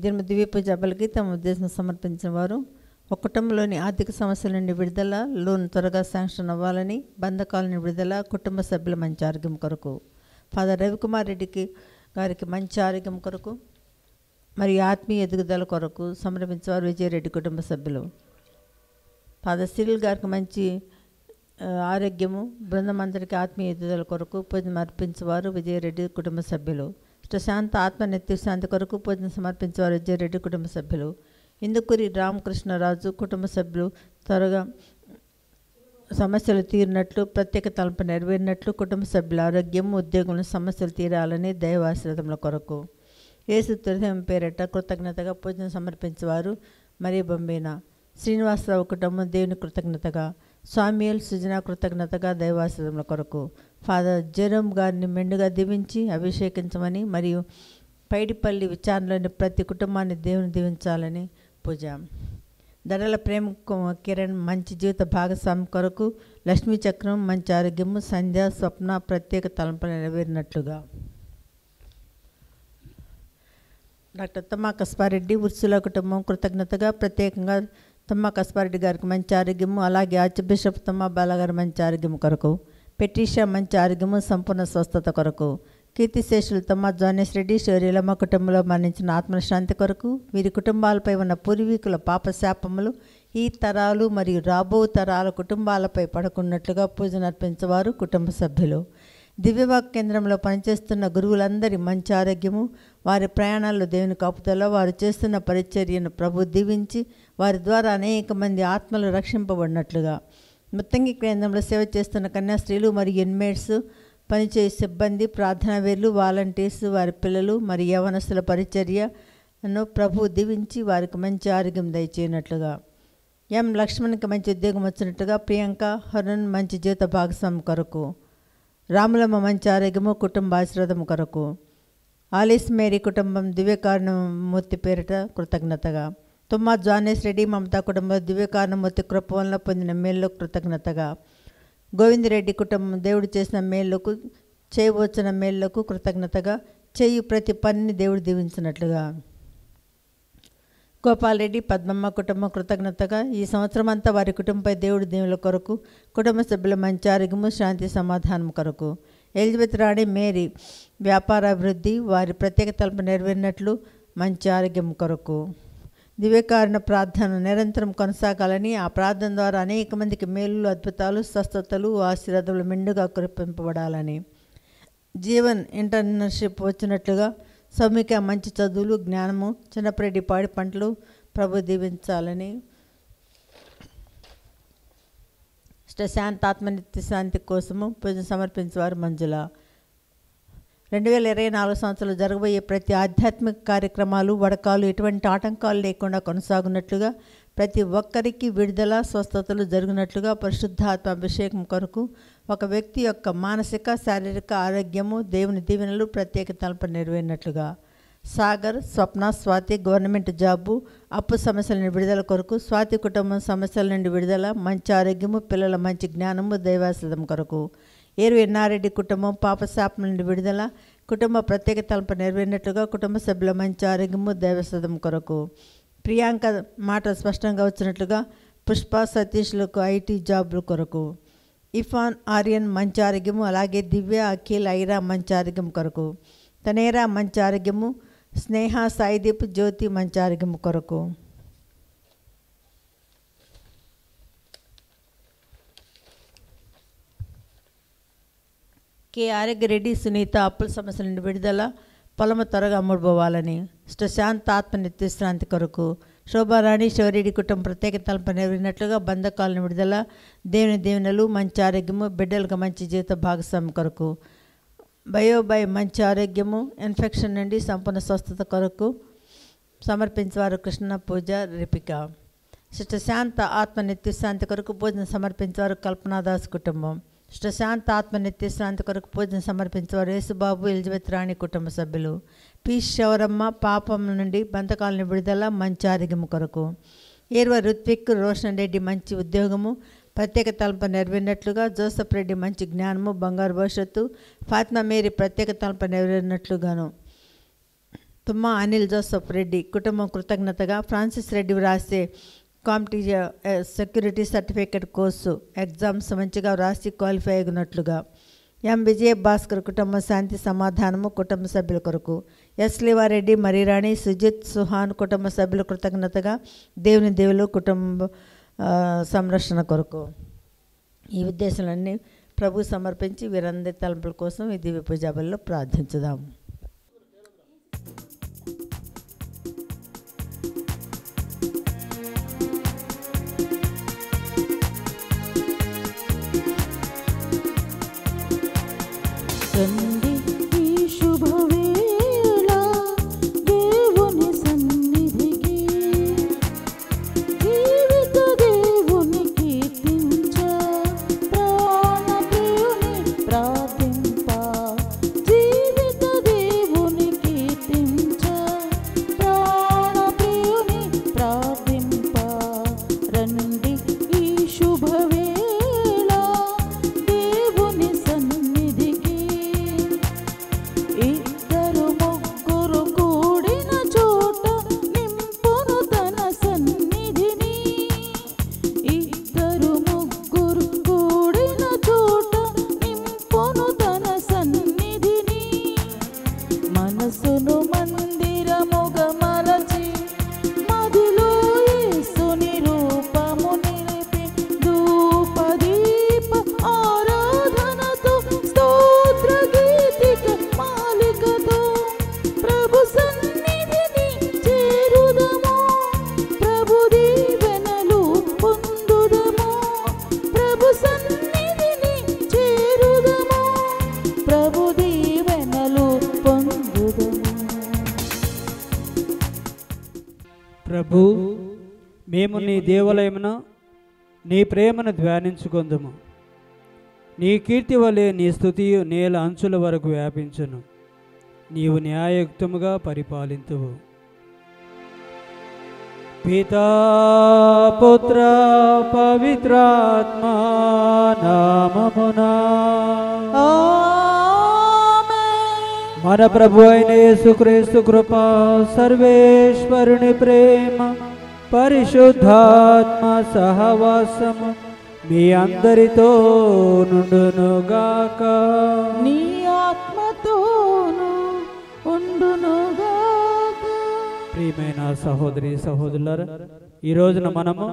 దిన దివ్య పూజ బలికి తమ ఉద్దేశం సమర్పించిన వారు ఒక కుటుంబంలోని ఆర్థిక సమస్యల నుండి విడుదల, లోన్ త్వరగా శాంక్షన్ అవ్వాలని, బంధకాల నుండి విడుదల, కుటుంబ సభ్యుల మంచి ఆరోగ్యం కొరకు, ఫాదర్ రవికుమార్ రెడ్డికి గారికి మంచి ఆరోగ్యం కొరకు మరియు ఆత్మీయ ఎదుగుదల కొరకు సమర్పించేవారు విజయరెడ్డి కుటుంబ సభ్యులు. ఫాదర్ సిరిల్ గారికి మంచి ఆరోగ్యము, బృందం అందరికీ ఆత్మీయ ఎదుగుదల కొరకు పూజను అర్పించేవారు విజయరెడ్డి కుటుంబ సభ్యులు. శాంత ఆత్మ నిత్య శాంతి కొరకు పూజను సమర్పించేవారు విజయరెడ్డి కుటుంబ సభ్యులు. ఇందుకూరి రామకృష్ణరాజు కుటుంబ సభ్యులు త్వరగా సమస్యలు తీరినట్లు, ప్రత్యేక తలంపు నెరవేరినట్లు, కుటుంబ సభ్యుల ఆరోగ్యం, ఉద్యోగంలో సమస్యలు తీరాలని దైవాశీర్వాదముల కొరకు యేసు హృదయం పేరిట కృతజ్ఞతగా పూజను సమర్పించేవారు మరియు బొంబేనా శ్రీనివాసరావు కుటుంబం దేవుని కృతజ్ఞతగా, స్వామియల్ సుజనా కృతజ్ఞతగా దైవాశీర్వాదముల కొరకు ఫాదర్ జెరోమ్ గారిని మెండుగా దీవించి అభిషేకించమని మరియు పైడిపల్లి విచారణలోని ప్రతి కుటుంబాన్ని దేవుని దీవించాలని పూజ. ధరల ప్రేమ కిరణ్ మంచి జీవిత భాగస్వామి కొరకు లక్ష్మీ చక్రం మంచి ఆరోగ్యము, సంధ్య స్వప్న ప్రత్యేక తలంపులు నెరవేరినట్లుగా. డాక్టర్ తమ్మా కస్పారెడ్డి ఉర్సుల కుటుంబం కృతజ్ఞతగా ప్రత్యేకంగా తమ్మా కస్పారెడ్డి గారికి మంచి ఆరోగ్యము, అలాగే ఆర్చ్ బిషప్ తమ్మా బాలగారి మంచి ఆరోగ్యం కొరకు, పెట్రీషా మంచి ఆరోగ్యము, సంపూర్ణ స్వస్థత కొరకు, కీర్తిశేషులు తమ్మా జానేష్ రెడ్డి శౌర్యలమ్మ కుటుంబంలో మరణించిన ఆత్మశాంతి కొరకు, వీరి కుటుంబాలపై ఉన్న పూర్వీకుల పాపశాపములు ఈ తరాలు మరియు రాబో తరాల కుటుంబాలపై పడకున్నట్లుగా పూజను అర్పించేవారు కుటుంబ సభ్యులు. దివ్యవాక్ కేంద్రంలో పనిచేస్తున్న గురువులందరి మంచి ఆరోగ్యము, వారి ప్రయాణాల్లో దేవుని కాపుదల, వారు చేస్తున్న పరిచర్యను ప్రభు దీవించి వారి ద్వారా అనేక మంది ఆత్మలు రక్షింపబడినట్లుగా. ముత్తంగి కేంద్రంలో సేవ చేస్తున్న కన్యాస్త్రీలు మరియు ఇన్మేట్స్, పనిచేసే సిబ్బంది, ప్రార్థనా వేర్లు, వాలంటీర్స్, వారి పిల్లలు మరియు యవనస్తుల పరిచర్యను ప్రభు దీవించి వారికి మంచి ఆరోగ్యం దయచేయనట్లుగా. ఎం లక్ష్మణ్కి మంచి ఉద్యోగం వచ్చినట్టుగా, ప్రియాంక హరుణ్ మంచి జీవిత భాగస్వామి కొరకు, రాములమ్మ మంచి ఆరోగ్యము, కుటుంబ ఆశీర్వాదం కొరకు, ఆలిస్ మేరీ కుటుంబం దివ్యకారుణమూర్తి పేరిట కృతజ్ఞతగా, తుమ్మా జానేష్ రెడ్డి మమతా కుటుంబం దివ్యకారుణమూర్తి కృప వలన పొందిన మేల్లో కృతజ్ఞతగా, గోవిందరెడ్డి కుటుంబం దేవుడు చేసిన మేళ్లకు, చేయవచ్చిన మేళ్లకు కృతజ్ఞతగా, చేయు ప్రతి పనిని దేవుడు దీవించినట్లుగా. గోపాల్ రెడ్డి పద్మమ్మ కుటుంబం కృతజ్ఞతగా, ఈ సంవత్సరం అంతా వారి కుటుంబంపై దేవుడి దేవుల కొరకు, కుటుంబ సభ్యుల మంచి ఆరోగ్యము, శాంతి సమాధానం కొరకు, ఎలిజబెత్ రాణి మేరీ వ్యాపార అభివృద్ధి, వారి ప్రత్యేక తలుపు నెరవేరినట్లు మంచి ఆరోగ్యం కొరకు, దివ్యకారుణ ప్రార్థన నిరంతరం కొనసాగాలని, ఆ ప్రార్థన ద్వారా అనేక మందికి మేలులు, అద్భుతాలు, స్వస్థతలు, ఆశీర్వాదాలు మెండుగా కురిపింపబడాలని, జీవన్ ఇంటర్న్షిప్ వచ్చినట్లుగా, సౌమిక మంచి చదువులు, జ్ఞానము, చిన్నపరెడ్డి పాడి పంటలు ప్రభు దీవించాలని, శాంతాత్మ నిత్య శాంతి కోసము పూజ సమర్పించేవారు మంజుల. 2024 సంవత్సరంలో జరగబోయే ప్రతి ఆధ్యాత్మిక కార్యక్రమాలు, వడకాలు ఎటువంటి ఆటంకాలు లేకుండా కొనసాగునట్లుగా, ప్రతి ఒక్కరికి విడుదల, స్వస్థతలు జరిగినట్లుగా, పరిశుద్ధాత్మ అభిషేకం కొరకు ఒక వ్యక్తి యొక్క మానసిక, శారీరక ఆరోగ్యము, దేవుని దీవెనలు, ప్రత్యేక తలుపు నెరవేరినట్లుగా, సాగర్, స్వప్న, స్వాతి గవర్నమెంట్ జాబు, అప్పు సమస్యల నుండి విడుదల కొరకు, స్వాతి కుటుంబం సమస్యల నుండి విడుదల, మంచి ఆరోగ్యము, పిల్లల మంచి జ్ఞానము, దైవాశ్రదం కొరకు, ఏరు ఎన్నారెడ్డి కుటుంబం పాపశాపం నుండి విడుదల, కుటుంబ ప్రత్యేక తలుపు నెరవేరినట్లుగా, కుటుంబ సభ్యుల మంచి ఆరోగ్యము, దైవశ్రదం కొరకు, ప్రియాంక మాట స్పష్టంగా వచ్చినట్లుగా, పుష్ప సతీష్లకు ఐటీ జాబుల కొరకు, ఇఫాన్ ఆర్యన్ మంచి ఆరోగ్యము, అలాగే దివ్య, అఖిల్, ఐరా మంచి ఆరోగ్యం కొరకు, తనేరా మంచి ఆరోగ్యము, స్నేహ, సాయిదీప్, జ్యోతి మంచి ఆరోగ్యం కొరకు, కె ఆరోగ్యరెడ్డి సునీత అప్పుల సమస్యల నుండి విడుదల, పొలము త్వరగా అమ్ముడుపోవాలని, శాంత ఆత్మ నిత్యశ్రాంతి కొరకు, శోభారాణి శివరెడ్డి కుటుంబం ప్రత్యేక తలుపు నెరవేరినట్లుగా, బంధకాలను విడుదల, దేవుని దీవెనలు, మంచి ఆరోగ్యము, బిడ్డలకు మంచి జీవిత భాగస్వామి కొరకు, బయోబై మంచి ఆరోగ్యము, ఇన్ఫెక్షన్ నుండి సంపూర్ణ స్వస్థత కొరకు సమర్పించేవారు కృష్ణ పూజ రిపిక. శాంత ఆత్మ నిత్యశాంతి కొరకు పూజను సమర్పించేవారు కల్పనాదాస్ కుటుంబం. శాంత ఆత్మ నిత్యశాంతి కొరకు పూజను సమర్పించేవారు యేసుబాబు, ఎలిజబెత్ రాణి కుటుంబ సభ్యులు. పి శౌరమ్మ పాపం నుండి బంధకాలను విడుదల, మంచి ఆరోగ్యం కొరకు, ఏర్వ రుత్విక్, రోషన్ రెడ్డి మంచి ఉద్యోగము, ప్రత్యేక తలంపు నెరవేరినట్లుగా, జోసఫ్ రెడ్డి మంచి జ్ఞానము, బంగారు భవిష్యత్తు, ఫాతిమా మేరీ ప్రత్యేక తలంపు నెరవేరినట్లుగాను, తుమ్మా అనిల్ జోసఫ్ రెడ్డి కుటుంబం కృతజ్ఞతగా ఫ్రాన్సిస్ రెడ్డి వ్రాసే competitive security certificate course exams మంచిగా వ్రాసి క్వాలిఫై అయినట్లుగా. ఎం విజయ భాస్కర్ కుటుంబం శాంతి సమాధానము కుటుంబ సభ్యుల కొరకు. ఎస్ లివారెడ్డి మరీరాణి సుజిత్ సుహాన్ కుటుంబ సభ్యుల కృతజ్ఞతగా దేవుని దేవులు కుటుంబ సంరక్షణ కొరకు. ఈ ఉద్దేశాలన్నీ ప్రభు సమర్పించి వీరందరి తలంపుల కోసం ఈ దివ్య పూజాబలిలో ప్రార్థించుదాము. రండి ఈ శుభవేళ దేవుని సన్నిధికి, జీవిత దేవుని కీర్తించ, ప్రాణ ప్రియుని ప్రార్థింప, జీవిత దేవుని కీర్తించ, ప్రాణ ప్రియుని ప్రార్థింప. రండి ఈ శుభవేళ దేవుని సన్నిధికి, ఇద్దరు ముగ్గురు కూడిన చోట నింపును తన సన్నిధిని, ఇద్దరు ముగ్గురు కూడిన చోట నింపును తన సన్నిధిని. మనసును మందిరముగా మలచి మదిలో యేసుని రూపము నిలిపి, ధూపదీప ఆరాధనతో స్తోత్ర గీతిక మాలికతో ప్రభు సన్నిధిని చేరుదము, ప్రభు దీవెనలు పొందుదము, ప్రభు సన్నిధిని చేరుదము, ప్రభు దీవెనలు పొందుదము. ప్రభు, మేము నీ దేవాలయమున నీ ప్రేమను ధ్యానించుకొందుము. నీ కీర్తి వలె నీ స్తుతియు నేల అంచుల వరకు వ్యాపించును. నీవు న్యాయయుక్తముగా పరిపాలింతువు. పితా పుత్ర పవిత్రాత్మ నామమునా మన ప్రభు అయిన యేసుక్రీస్తు కృప, సర్వేశ్వరుని ప్రేమ, పరిశుద్ధాత్మ సహవాసము మీ అందరితో నుండునుగాక. నీ ఆత్మతోను ఉండునుగాక. ప్రియమైన సహోదరి సహోదరులారా, ఈ రోజున మనము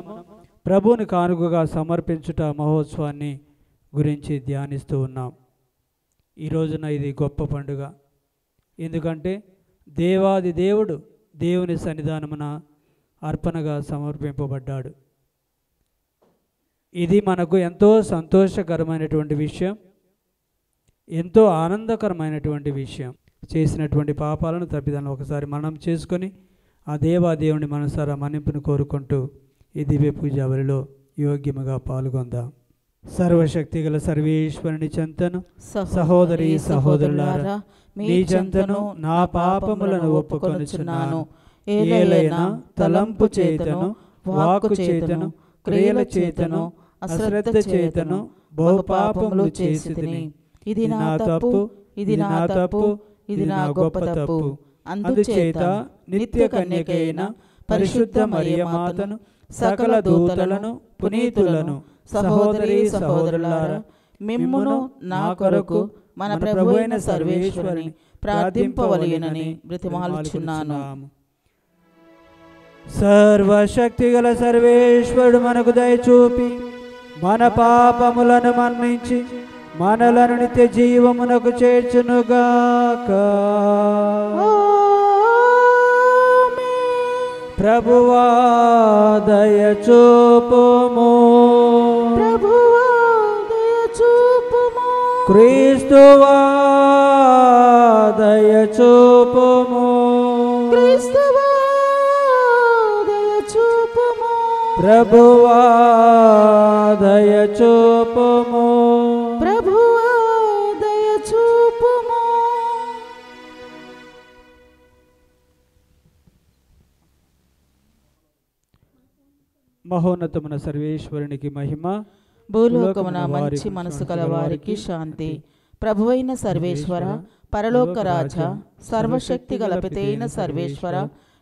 ప్రభువుని కానుకగా సమర్పించుట మహోత్సవాన్ని గురించి ధ్యానిస్తూ ఉన్నాం. ఈ రోజున ఇది గొప్ప పండుగ. ఎందుకంటే దేవాది దేవుడు దేవుని సన్నిధానమున అర్పణగా సమర్పింపబడ్డాడు. ఇది మనకు ఎంతో సంతోషకరమైనటువంటి విషయం, ఎంతో ఆనందకరమైనటువంటి విషయం. చేసినటువంటి పాపాలను తప్పిదాలను ఒకసారి మనం చేసుకొని ఆ దేవాదేవుని మనసారా మన్నింపును కోరుకుంటూ ఈ దివ్య పూజావళిలో యోగ్యముగా పాల్గొందాం. సర్వశక్తి గల సర్వేశ్వరుని చెంతను సహోదరి సహోదరులారా, మీ చెంతను నా పాపములను ఒప్పుకొనుచున్నాను. ఏలైనా తలంపు చేతను, వాక్కు చేతను, క్రియల చేతను, అశ్రద్ధ చేతను బహుపాపములు చేసితిని. ఇది నా తప్పు, ఇది నా తప్పు, ఇది నా గొప్ప తప్పు. అందుచేత నిత్య కన్యకైన పరిశుద్ధ మరియమాతను, సకల దూతలను, పునీతులను, సహోదరి సహోదరులారా, మిమ్మును నా కొరకు మన ప్రభువైన సర్వేశ్వరుని ప్రార్థింపవలెనని బ్రతిమాలుచున్నాను. సర్వశక్తి గల సర్వేశ్వరుడు మనకు దయచూపి మన పాపములను మన్నించి మనలను నిత్య జీవమునకు చేర్చునుగాక. ప్రభువా దయచూపుము, ప్రభువా దయచూపుము, క్రీస్తువా దయచూపుము, క్రీస్తువా దయచూపుము, ప్రభువా దయచూపుము, ప్రభువా దయచూపుము. మహోన్నతమున సర్వేశ్వరునికి మహిమ, భూలోకమున మంచి మనసు కల వారికి శాంతి. ప్రభువైన సర్వేశ్వర, పరలోక రాజ, సర్వశక్తి గల పితైన సర్వేశ్వర,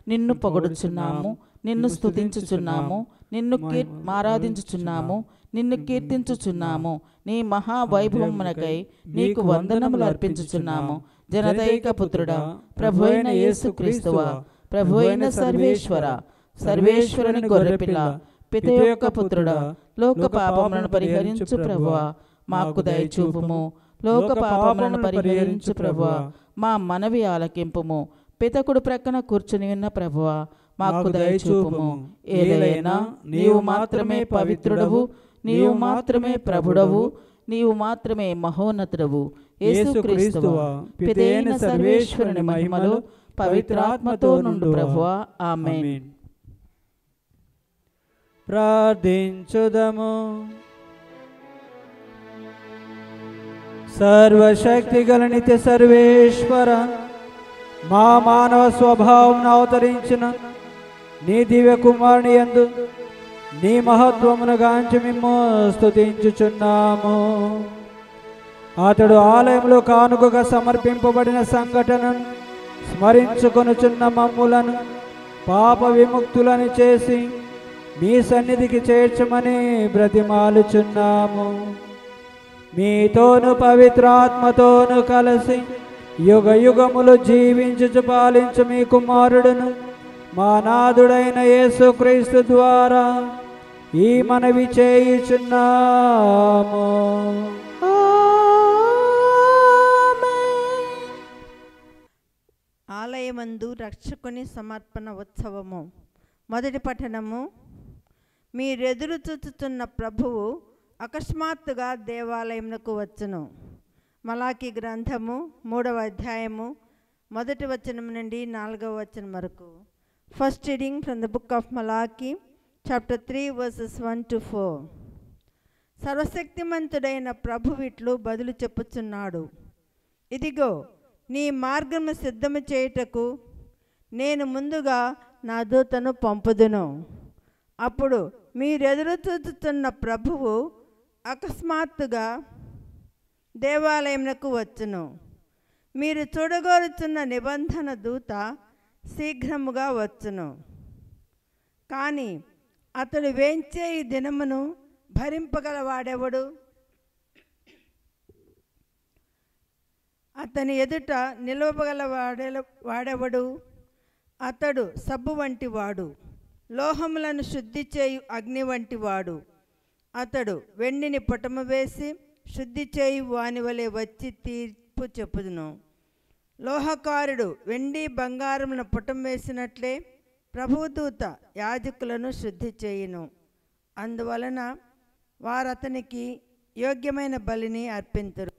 నిన్ను పొగడుచున్నాము, నిన్ను స్తుతించుచున్నాము, నిన్ను ఆరాధించుచున్నాము, నిన్ను కీర్తించుచున్నాము. నీ మహావైభవమునకై నీకు వందనములు అర్పించుచున్నాము. జనదైక పుత్రుడా, ప్రభువైన యేసుక్రీస్తువా, ప్రభువైన సర్వేశ్వర, సర్వేశ్వరుని గొర్రెపిల్ల, పిత యొక్క పుత్రుడా, లోక పాపములను పరిహరించు ప్రభువా, మాకు దయచూపుము. లోక పాపములను పరిహరించు ప్రభువా, మా మనవి ఆలకింపుము. పితకుడు ప్రక్కన కూర్చుని ఉన్న ప్రభువా, మాకు దయచూపుము. ఏలైనా నీవు మాత్రమే పవిత్రుడవు, నీవు మాత్రమే ప్రభుడవు, నీవు మాత్రమే మహోన్నతుడవు. యేసుక్రీస్తువా, పితైన సర్వేశ్వరుని మహిమలో పవిత్రాత్మతో నుండు ప్రభువా. ఆమేన్. ప్రార్థించుదము. సర్వశక్తి గల నిత్య సర్వేశ్వర, మా మానవ స్వభావం అవతరించిన నీ దివ్య కుమారుని యందు నీ మహత్వమును గాంచి మేము స్తుతించుచున్నాము. అతడు ఆలయంలో కానుకగా సమర్పింపబడిన సంఘటనను స్మరించుకొనుచున్న మమ్ములను పాప విముక్తులను చేసి మీ సన్నిధికి చేర్చమని బ్రతిమాలుచున్నాము. మీతోను పవిత్రాత్మతోను కలిసి యుగ యుగములు జీవించుచు పాలించు మీ కుమారుడును మా నాథుడైన యేసుక్రీస్తు ద్వారా ఈ మనవి చేయుచున్నాము. ఆలయమందు రక్షకుని సమర్పణ ఉత్సవము. మొదటి పఠనము. మీరెదురు చూచుతున్న ప్రభువు అకస్మాత్తుగా దేవాలయమునకు వచ్చును. మలాకి గ్రంథము 3వ అధ్యాయము 1వ వచనం నుండి 4వ వచనం వరకు. First reading from the book of మలాకి, చాప్టర్ 3 verses 1 to 4. సర్వశక్తిమంతుడైన ప్రభు ఇట్లు బదులు చెప్పుచున్నాడు. ఇదిగో, నీ మార్గము సిద్ధము చేయుటకు నేను ముందుగా నా దూతను పంపుదును. అప్పుడు మీరెదురు చూచుతున్న ప్రభువు అకస్మాత్తుగా దేవాలయమునకు వచ్చును. మీరు చూడగోరుచున్న నిబంధన దూత శీఘ్రముగా వచ్చును. కానీ అతడు వేంచే ఈ దినమును భరింపగలవాడెవడు? అతని ఎదుట నిలవగలవాడెవడు? అతడు సబ్బు వంటి వాడు, లోహములను శుద్ధి చేయు అగ్ని వంటి వాడు. అతడు వెండిని పుటము వేసి శుద్ధి చేయు వాని వలె వచ్చి తీర్పు చెప్పుదును. లోహకారుడు వెండి బంగారమును పుటం వేసినట్లే ప్రభుదూత యాజకులను శుద్ధి చేయును. అందువలన వారతనికి యోగ్యమైన బలిని అర్పింతురు.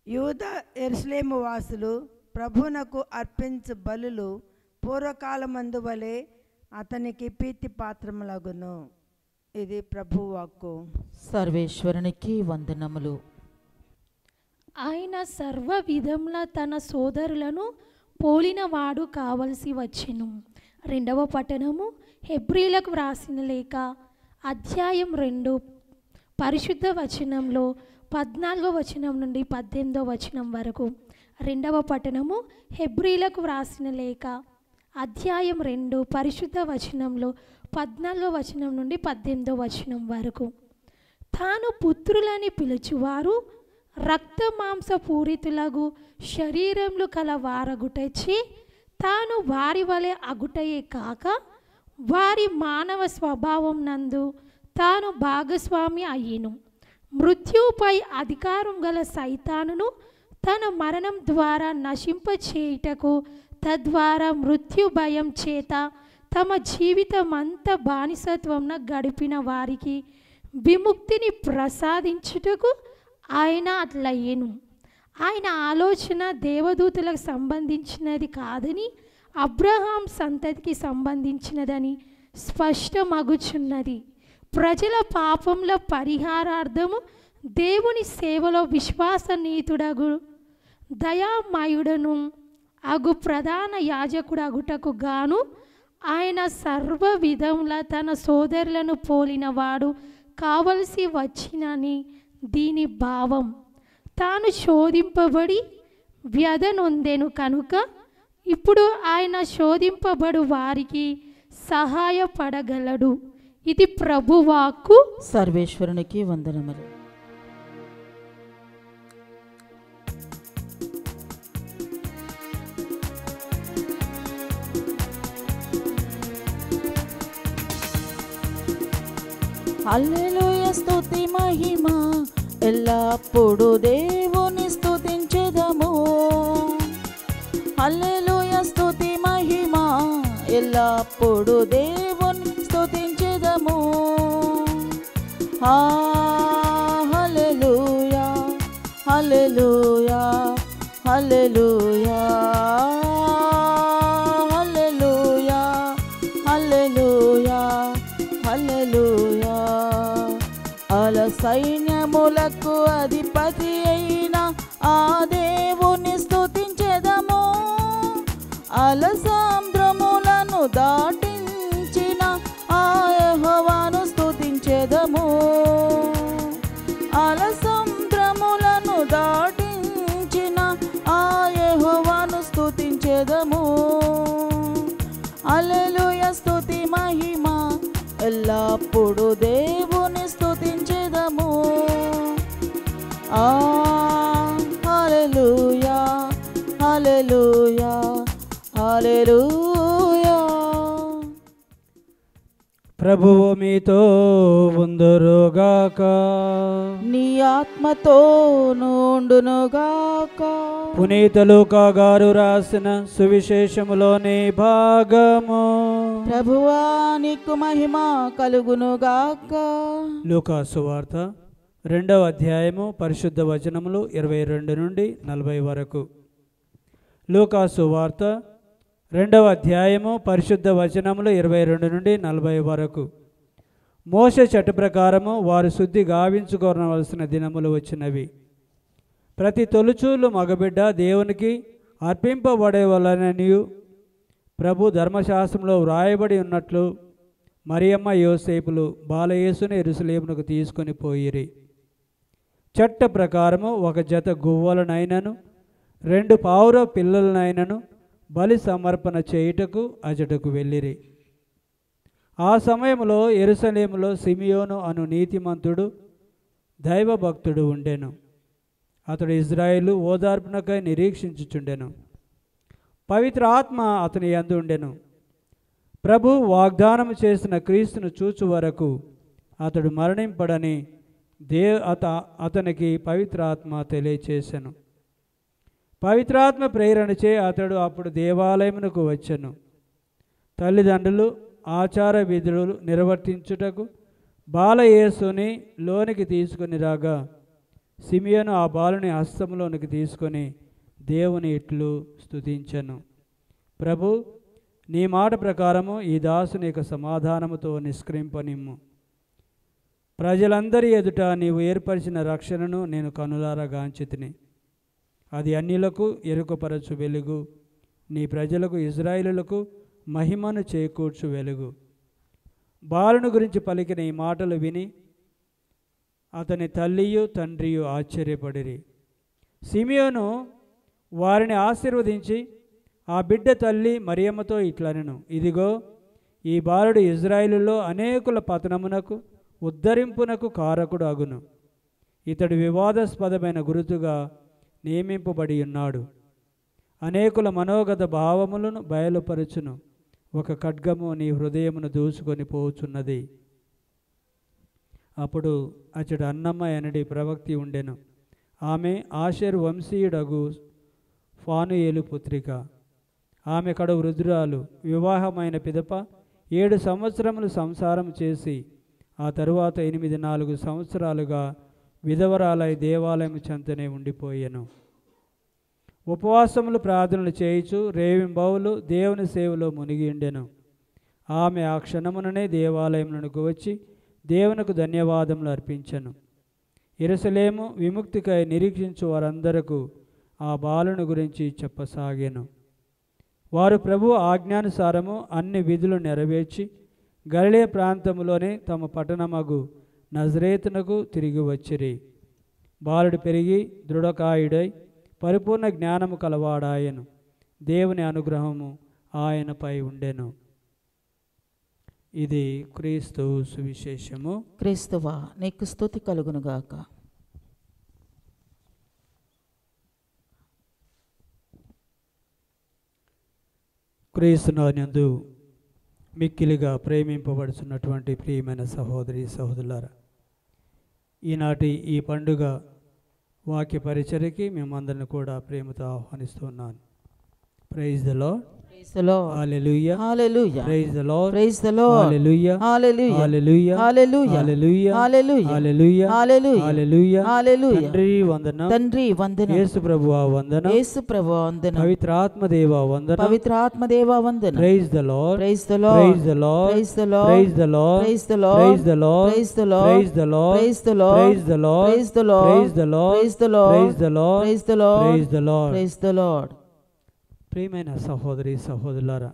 యూదా యెరూషలేము వాసులు ప్రభువునకు అర్పించు బలులు పూర్వకాలమందు వలె అతనికి ప్రీతి పాత్రములగును. ఇది ప్రభువు వాక్కు. సర్వేశ్వరునికి వందనములు. ఆయన సర్వ విధముల తన సోదరులను పోలినవాడు కావలసి వచ్చెను. 2వ పట్టణము. హెబ్రీలకు వ్రాసిన లేఖ అధ్యాయం 2 పరిశుద్ధ వచనంలో 14వ వచనం నుండి 18వ వచనం వరకు. 2వ పట్టణము. హెబ్రీలకు వ్రాసిన లేఖ అధ్యాయం 2 పరిశుద్ధ వచనంలో 14వ వచనం నుండి 18వ వచనం వరకు. తాను పుత్రులని పిలుచువారు రక్త మాంస పూరితులగు శరీరములు కల వారగుటచ్చి తాను వారి వలె అగుటయే కాక వారి మానవ స్వభావం నందు తాను భాగస్వామి అయ్యెను. మృత్యుపై అధికారం గల సైతానును తన మరణం ద్వారా నశింపచేయుటకు తద్వారా మృత్యు భయం చేత తమ జీవితమంతా బానిసత్వంన గడిపిన వారికి విముక్తిని ప్రసాదించుటకు ఆయన అట్లయ్యెను. ఆయన ఆలోచన దేవదూతలకు సంబంధించినది కాదని అబ్రహాం సంతతికి సంబంధించినదని స్పష్టమగుచున్నది. ప్రజల పాపంల పరిహారార్థము దేవుని సేవలో విశ్వాసనీతుడగు దయామయుడను అగు ప్రధాన యాజకుడగుటకు గాను ఆయన సర్వ విధముల తన సోదరులను పోలినవాడు కావలసి వచ్చినని దీని భావం. తాను శోధింపబడి వ్యధ నొందెను కనుక ఇప్పుడు ఆయన శోధింపబడు వారికి సహాయపడగలడు. ఇది ప్రభువాక్కు. సర్వేశ్వరునికి వందనములు. హల్లెలూయా స్తుతి మహిమ ఎల్లప్పుడు దేవుని స్తుతించెదము. హల్లెలూయా స్తుతి మహిమ ఎల్లప్పుడు దేవుని స్తుతించెదము. హల్లెలూయా హల్లెలూయా హల్లెలూయా హల్లెలూయా హల్లెలూయా హల్లెలూయా. అల సైన్యములకు అధిపతి అయిన ఆ దేవుని స్తుతించెదము. అల సముద్రములను దాటించిన ఆ యెహోవాను స్తుతించెదము. అల సముద్రములను దాటించిన ఆ యెహోవాను స్తుతించెదము. హల్లెలూయా స్తుతి మహిమ ఎల్లప్పుడు దేవుని స్తుతించెదము. హల్లెలూయా హల్లెలూయా హల్లెలూయా. ప్రభువు మీతో ఉందురుగాక. నీ ఆత్మతో నుండునుగాక. పునీత లూకా గారు రాసిన సువిశేషములోని భాగము. ప్రభువా నీకు మహిమ కలుగునుగాక. లూకా సువార్త 2వ అధ్యాయము పరిశుద్ధ వచనములు 22 నుండి 40 వరకు. లూకా సువార్త 2వ అధ్యాయము పరిశుద్ధ వచనములు 22 నుండి 40 వరకు. మోషే చట్ట ప్రకారము వారు శుద్ధి గావించుకోవలసిన దినములు వచ్చినవి. ప్రతి తొలుచూలు మగబిడ్డ దేవునికి అర్పింపబడేవలననియు ప్రభు ధర్మశాస్త్రంలో వ్రాయబడి ఉన్నట్లు మరియమ్మ యోసేపులు బాలయేసుని యెరూషలేమునకు తీసుకొని పోయిరి. చట్ట ప్రకారము ఒక జత గువ్వలనైనను 2 పావుర పిల్లలనైనను బలి సమర్పణ చేయుటకు అజటకు వెళ్ళిరి. ఆ సమయంలో యెరూషలేములో సిమియోను అను నీతిమంతుడు దైవభక్తుడు ఉండెను. అతడు ఇజ్రాయేలు ఓదార్పునకై నిరీక్షించుచుండెను. పవిత్ర ఆత్మ అతని యందు ఉండెను. ప్రభు వాగ్దానము చేసిన క్రీస్తును చూచు వరకు అతడు మరణింపడని అతనికి పవిత్రాత్మ తెలియచేసెను. పవిత్రాత్మ ప్రేరణచే అతడు అప్పుడు దేవాలయమునకు వచ్చెను. తల్లిదండ్రులు ఆచార విధులు నిర్వర్తించుటకు బాలయేసుని లోనికి తీసుకుని రాగా సిమియోను ఆ బాలుని హస్తములోనికి తీసుకొని దేవుని ఇట్లు స్తుతించెను. ప్రభు, నీ మాట ప్రకారము ఈ దాసుని యొక్క సమాధానముతో నిష్క్రమింపనిమ్ము. ప్రజలందరి ఎదుట నీవు ఏర్పరిచిన రక్షణను నేను కనులారా గాంచితిని. అది అన్యులకు ఎరుకపరచు వెలుగు, నీ ప్రజలకు ఇజ్రాయేలులకు మహిమను చేకూర్చు వెలుగు. బాలుని గురించి పలికిన ఈ మాటలు విని అతని తల్లియు తండ్రియు ఆశ్చర్యపడిరి. సిమియోను వారిని ఆశీర్వదించి ఆ బిడ్డ తల్లి మరియమ్మతో ఇట్లనెను, ఇదిగో ఈ బాలుడు ఇజ్రాయేలులో అనేకుల పతనమునకు ఉద్ధరింపునకు కారకుడు అగును. ఇతడు వివాదాస్పదమైన గురుతుగా నియమింపబడి ఉన్నాడు. అనేకుల మనోగత భావములను బయలుపరచును. ఒక ఖడ్గము నీ హృదయమును దూసుకొని పోచున్నది. అప్పుడు అతడు అన్నమ్మ అనడి ప్రవక్తి ఉండెను. ఆమె ఆషేర్ వంశీయుడగు ఫానుయేలు పుత్రిక. ఆమె కడు వృద్ధురాలు. వివాహమైన పిదప 7 సంవత్సరములు సంసారం చేసి ఆ తరువాత 4 సంవత్సరాలుగా విధవరాలై దేవాలయం చెంతనే ఉండిపోయెను. ఉపవాసములు ప్రార్థనలు చేయుచు రేవింబవులు దేవుని సేవలో మునిగి ఉండెను. ఆమె ఆ క్షణముననే దేవాలయమునకు వచ్చి దేవునికి ధన్యవాదములు అర్పించెను. యెరూషలేము విముక్తికై నిరీక్షించు వారందరకు ఆ బాలుని గురించి చెప్పసాగాను. వారు ప్రభు ఆజ్ఞానుసారము అన్ని విధులు నెరవేర్చి గలిలయ ప్రాంతములోనే తమ పట్టణమగు నజరేతునకు తిరిగి వచ్చిరి. బాలుడు పెరిగి దృఢకాయుడై పరిపూర్ణ జ్ఞానము కలవాడాయను. దేవుని అనుగ్రహము ఆయనపై ఉండెను. ఇది క్రీస్తు సువిశేషము. క్రీస్తువా నీకు స్తుతి కలుగునుగాక. క్రీస్తునందు మిక్కిలిగా ప్రేమింపబడుతున్నటువంటి ప్రియమైన సహోదరి సహోదరులారా, ఈనాటి ఈ పండుగ వాక్య పరిచర్యకి మేమందరిని కూడా ప్రేమతో ఆహ్వానిస్తున్నాను. Praise the Lord. Praise the Lord. Hallelujah. Hallelujah. Praise the Lord. Praise the Lord. Hallelujah. Hallelujah. Hallelujah. Hallelujah. Hallelujah. Hallelujah. Hallelujah. Hallelujah. Hallelujah. Hallelujah. తండ్రి వందనం. తండ్రి వందనం. యేసు ప్రభువా వందనం. యేసు ప్రభువా వందనం. పవిత్రాత్మ దేవా వందనం. పవిత్రాత్మ దేవా వందనం. Praise the Lord. Praise the Lord. Praise the Lord. Praise the Lord. Praise the Lord. Praise the Lord. Praise the Lord. Praise the Lord. Praise the Lord. Praise the Lord. Praise the Lord. Praise the Lord. Praise the Lord. Praise the Lord. Praise the Lord. Praise the Lord. Praise the Lord. Praise the Lord. ప్రియమైన సహోదరి సహోదరులారా,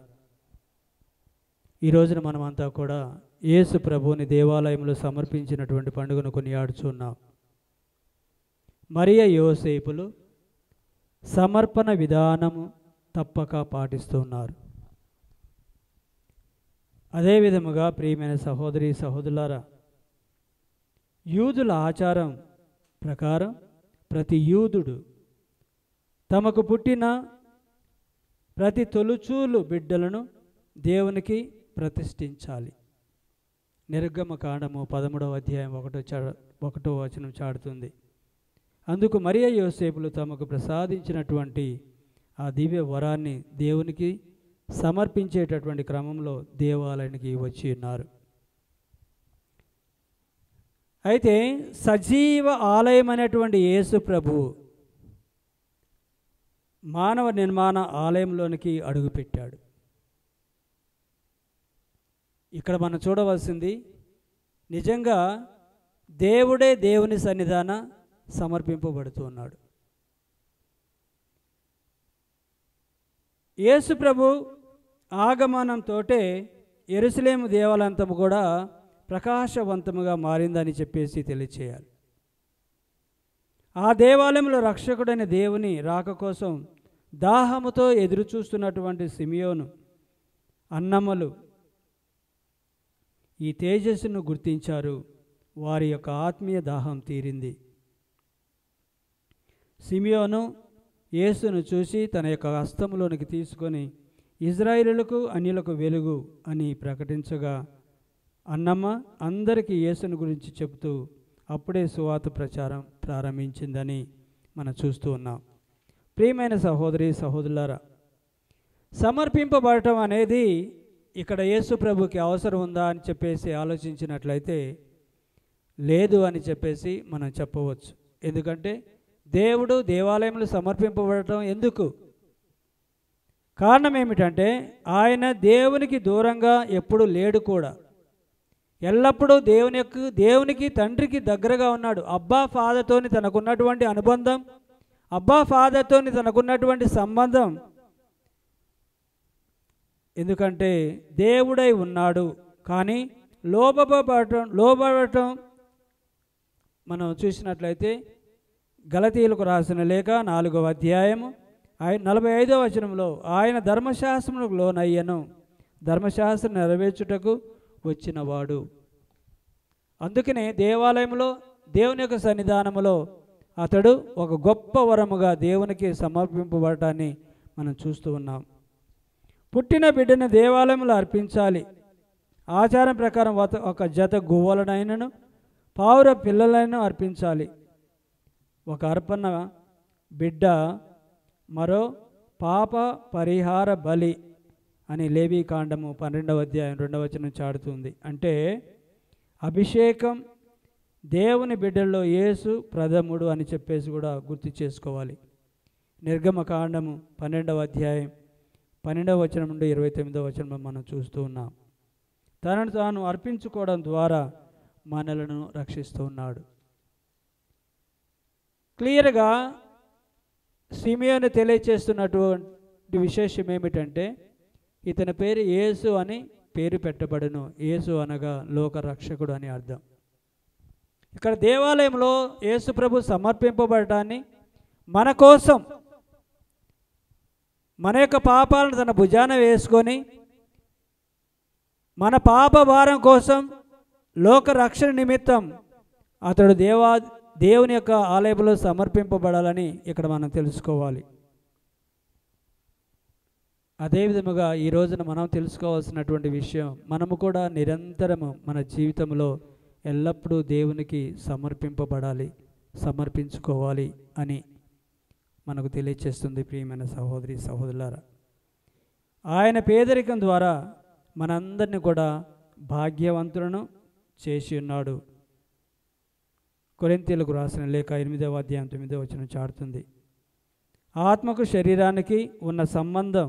ఈ రోజున మనమంతా కూడా యేసు ప్రభువుని దేవాలయంలో సమర్పించినటువంటి పండుగను కొనియాడుచున్నాం. మరియ యోసేపులు సమర్పణ విధానము తప్పక పాటిస్తున్నారు. అదేవిధముగా ప్రియమైన సహోదరి సహోదరులారా, యూదుల ఆచారం ప్రకారం ప్రతి యూదుడు తమకు పుట్టిన ప్రతి తొలుచూలు బిడ్డలను దేవునికి ప్రతిష్ఠించాలి. నిర్గమకాండము 13వ అధ్యాయం 1వ వచనం చాటుతుంది. అందుకు మరియ యోసేపులు తమకు ప్రసాదించినటువంటి ఆ దివ్య వరాన్ని దేవునికి సమర్పించేటటువంటి క్రమంలో దేవాలయానికి వచ్చి ఉన్నారు. అయితే సజీవ ఆలయం అనేటువంటి యేసు ప్రభువు మానవ నిర్మాణ ఆలయంలోనికి అడుగుపెట్టాడు. ఇక్కడ మనం చూడవలసింది నిజంగా దేవుడే దేవుని సన్నిధాన సమర్పింపబడుతూ ఉన్నాడు. యేసు ప్రభు ఆగమనంతో యెరూషలేము దేవాలయంతం కూడా ప్రకాశవంతముగా మారిందని చెప్పేసి తెలియచేయాలి. ఆ దేవాలయంలో రక్షకుడైన దేవుని రాక కోసం దాహముతో ఎదురు చూస్తున్నటువంటి సిమియోను అన్నమ్మలు ఈ తేజస్సును గుర్తించారు. వారి యొక్క ఆత్మీయ దాహం తీరింది. సిమియోను యేసును చూసి తన యొక్క హస్తములోనికి తీసుకొని ఇజ్రాయేలులకు అన్యులకు వెలుగు అని ప్రకటించగా అన్నమ్మ అందరికీ యేసును గురించి చెబుతూ అప్పుడే సువార్త ప్రచారం ప్రారంభించిందని మనం చూస్తూ ఉన్నాం. ప్రియమైన సహోదరి సహోదరులారా, సమర్పింపబడటం అనేది ఇక్కడ యేసు ప్రభుకి అవసరం ఉందా అని చెప్పేసి ఆలోచించినట్లయితే లేదు అని చెప్పేసి మనం చెప్పవచ్చు. ఎందుకంటే దేవుడు దేవాలయంలో సమర్పింపబడటం ఎందుకు? కారణం ఏమిటంటే ఆయన దేవునికి దూరంగా ఎప్పుడు లేడు కూడా. ఎల్లప్పుడూ దేవునికి తండ్రికి దగ్గరగా ఉన్నాడు. అబ్బా ఫాదర్తోని తనకున్నటువంటి అనుబంధం, అబ్బా ఫాదర్తోని తనకున్నటువంటి సంబంధం, ఎందుకంటే దేవుడై ఉన్నాడు. కానీ లోబడటం మనం చూసినట్లయితే గలతీయులకు రాసిన లేఖ 4వ అధ్యాయము 45వ వచనంలో ఆయన ధర్మశాస్త్రములకు లోనయ్యను, ధర్మశాస్త్రం నెరవేర్చుటకు వచ్చినవాడు. అందుకనే దేవాలయంలో దేవుని యొక్క సన్నిధానములో అతడు ఒక గొప్ప వరముగా దేవునికి సమర్పింపబడటాన్ని మనం చూస్తూ ఉన్నాం. పుట్టిన బిడ్డను దేవాలయంలో అర్పించాలి. ఆచారం ప్రకారం ఒక జత గువ్వలనైనను పావుర పిల్లలైనా అర్పించాలి. ఒక అర్పణ బిడ్డ మరో పాప పరిహార బలి అని లేవీకాండము 12వ అధ్యాయం 2వ వచనం చాటుతుంది. అంటే అభిషేకం దేవుని బిడ్డల్లో యేసు ప్రథముడు అని చెప్పేసి కూడా గుర్తు చేసుకోవాలి. నిర్గమకాండము 12వ అధ్యాయం 12వ వచనం నుండి 29వ వచనం మనం చూస్తూ ఉన్నాం. తనను తాను అర్పించుకోవడం ద్వారా మనలను రక్షిస్తూ ఉన్నాడు. క్లియర్గా సిమియోను తెలియచేస్తున్నటువంటి విశేషం ఏమిటంటే ఇతని పేరు యేసు అని పేరు పెట్టబడును. యేసు అనగా లోక రక్షకుడు అని అర్థం. ఇక్కడ దేవాలయంలో యేసుప్రభు సమర్పింపబడటాన్ని మన కోసం, మన యొక్క పాపాలను తన భుజాన వేసుకొని మన పాప భారం కోసం లోక రక్షణ నిమిత్తం అతడు దేవుని యొక్క ఆలయంలో సమర్పింపబడాలని ఇక్కడ మనం తెలుసుకోవాలి. అదేవిధముగా ఈ రోజున మనం తెలుసుకోవాల్సినటువంటి విషయం, మనము కూడా నిరంతరము మన జీవితంలో ఎల్లప్పుడూ దేవునికి సమర్పింపబడాలి, సమర్పించుకోవాలి అని మనకు తెలియచేస్తుంది. ప్రియమైన సహోదరి సహోదరులారా, ఆయన పేదరికం ద్వారా మనందరినీ కూడా భాగ్యవంతులను చేసి ఉన్నాడు. కొరింథీయులకు రాసిన లేఖ 8వ అధ్యాయం 9వ వచనం చాటుతుంది. ఆత్మకు శరీరానికి ఉన్న సంబంధం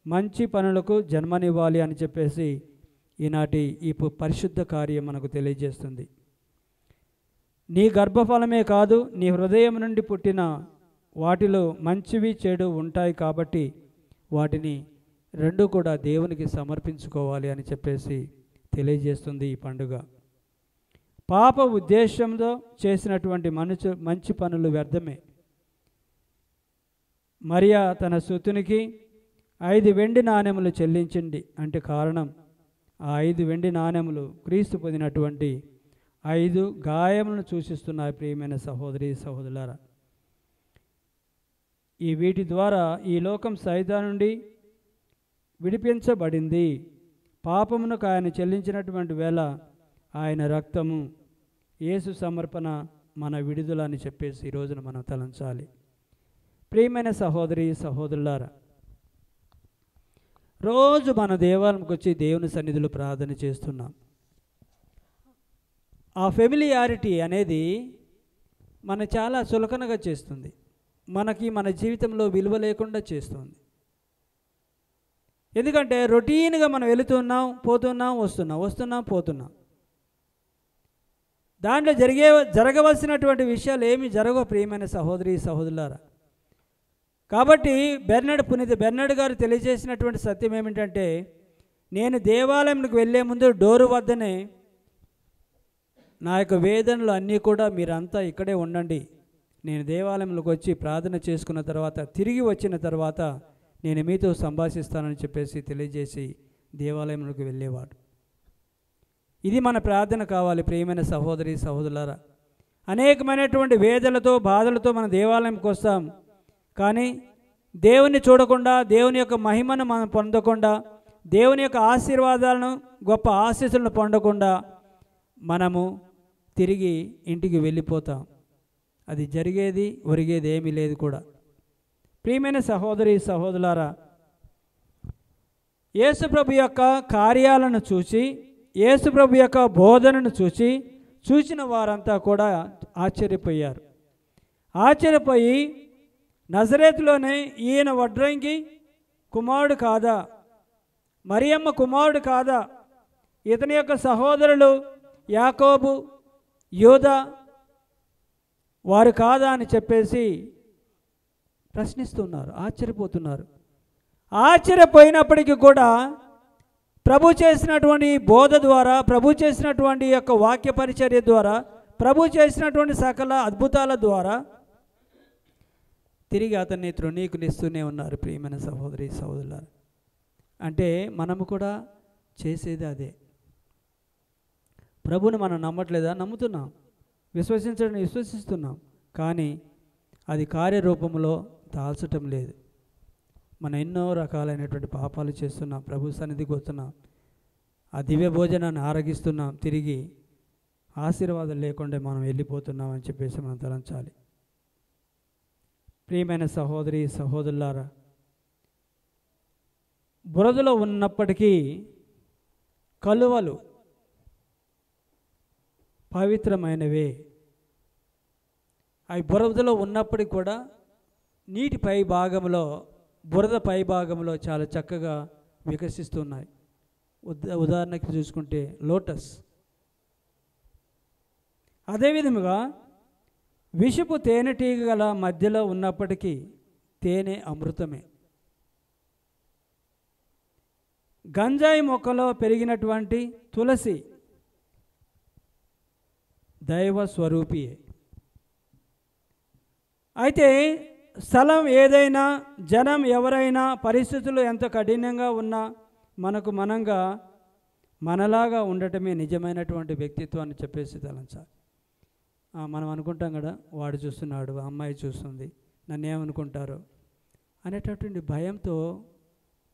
మంచి పనులకు జన్మనివ్వాలి అని చెప్పేసి ఈనాటి ఈ పరిశుద్ధ కార్యం మనకు తెలియజేస్తుంది. నీ గర్భఫలమే కాదు, నీ హృదయం నుండి పుట్టిన వాటిలో మంచివి చెడు ఉంటాయి కాబట్టి వాటిని రెండు కూడా దేవునికి సమర్పించుకోవాలి అని చెప్పేసి తెలియజేస్తుంది ఈ పండుగ. పాప ఉద్దేశంతో చేసినటువంటి మంచి పనులు వ్యర్థమే. మరియా తన సుతునికి 5 వెండి నాణెములు చెల్లించింది అంటే కారణం, ఆ 5 వెండి నాణెములు క్రీస్తు పొందినటువంటి 5 గాయములను సూచిస్తున్నాయి. ప్రియమైన సహోదరి సహోదరులారా, వీటి ద్వారా ఈ లోకం సైతాను నుండి విడిపించబడింది. పాపమునకు ఆయన చెల్లించినటువంటి వేళ ఆయన రక్తము, యేసు సమర్పణ మన విడుదల అని చెప్పేసి ఈ రోజున మనం తలంచాలి. ప్రియమైన సహోదరి సహోదరులారా, రోజు మన దేవాలయంకి వచ్చి దేవుని సన్నిధిలో ప్రార్థన చేస్తున్నాం. ఆ ఫెమిలియారిటీ అనేది మన చాలా చులకనగా చేస్తుంది, మనకి మన జీవితంలో విలువ లేకుండా చేస్తుంది. ఎందుకంటే రొటీన్గా మనం వెళుతున్నాం, పోతున్నాం, వస్తున్నాం, పోతున్నాం. దాంట్లో జరగవలసినటువంటి విషయాలు ఏమి జరగవు. ప్రియమైన సహోదరి సహోదరులారా, కాబట్టి పునీత బెర్నాడ్ గారు తెలియజేసినటువంటి సత్యం ఏమిటంటే, నేను దేవాలయంకి వెళ్ళే ముందు డోరు వద్దనే నా యొక్క వేదనలు అన్నీ కూడా మీరంతా ఇక్కడే ఉండండి, నేను దేవాలయంలోకి వచ్చి ప్రార్థన చేసుకున్న తర్వాత తిరిగి వచ్చిన తర్వాత నేను మీతో సంభాషిస్తానని చెప్పేసి తెలియజేసి దేవాలయంలోకి వెళ్ళేవాడు. ఇది మన ప్రార్థన కావాలి. ప్రియమైన సహోదరి సహోదరులారా, అనేకమైనటువంటి వేదనలతో బాధలతో మన దేవాలయంకి వస్తాం, కానీ దేవుని చూడకుండా, దేవుని యొక్క మహిమను మనం పొందకుండా, దేవుని యొక్క ఆశీర్వాదాలను, గొప్ప ఆశీస్సులను పొందకుండా మనము తిరిగి ఇంటికి వెళ్ళిపోతాం. అది ఒరిగేది ఏమీ లేదు కూడా. ప్రియమైన సహోదరి సహోదరులారా, యేసుప్రభు యొక్క కార్యాలను చూసి, యేసుప్రభు యొక్క బోధనను చూసిన వారంతా కూడా ఆశ్చర్యపోయారు. ఆశ్చర్యపోయి నజరేతులోనే ఈయన వడ్రంగి కుమారుడు కాదా, మరియమ్మ కుమారుడు కాదా, ఇతని యొక్క సహోదరులు యాకోబు, యూదా వారు కాదా అని చెప్పేసి ప్రశ్నిస్తున్నారు, ఆశ్చర్యపోతున్నారు. ఆశ్చర్యపోయినప్పటికీ కూడా ప్రభు చేసినటువంటి బోధ ద్వారా, ప్రభు చేసినటువంటి యొక్క వాక్య పరిచర్య ద్వారా, ప్రభు చేసినటువంటి సకల అద్భుతాల ద్వారా తిరిగి అతన్ని తృణీకరిస్తూనే ఉన్నారు. ప్రియమైన సహోదరి సహోదరులారా, అంటే మనము కూడా చేసేది అదే. ప్రభుని మనం నమ్మట్లేదా? నమ్ముతున్నాం, విశ్వసిస్తున్నాం, కానీ అది కార్యరూపంలో దాల్చటం లేదు. మనం ఎన్నో రకాలైనటువంటి పాపాలు చేస్తున్నాం, ప్రభు సన్నిధికి వస్తున్నాం, ఆ దివ్య భోజనాన్ని ఆరగిస్తున్నాం, తిరిగి ఆశీర్వాదం లేకుండా మనం వెళ్ళిపోతున్నాం అని చెప్పేసి మనం తలంచాలి. ప్రియమైన సహోదరి సహోదరులారా, బురదలో ఉన్నప్పటికీ కలువలు పవిత్రమైనవే. అవి బురదలో ఉన్నప్పటికీ కూడా నీటి పై భాగంలో, బురద పై భాగంలో చాలా చక్కగా వికసిస్తున్నాయి. ఉదాహరణకి చూసుకుంటే లోటస్. అదేవిధముగా విషపు తేనెటీగల మధ్యలో ఉన్నప్పటికీ తేనె అమృతమే. గంజాయి మొక్కలో పెరిగినటువంటి తులసి దైవ స్వరూపియే. అయితే స్థలం ఏదైనా, జనం ఎవరైనా, పరిస్థితులు ఎంత కఠినంగా ఉన్నా మనకు మనంగా మనలాగా ఉండటమే నిజమైనటువంటి వ్యక్తిత్వం అని చెప్పేసి తలంచాలి. మనం అనుకుంటాం కదా, వాడు చూస్తున్నాడు, అమ్మాయి చూస్తుంది, నన్ను ఏమనుకుంటారో అనేటటువంటి భయంతో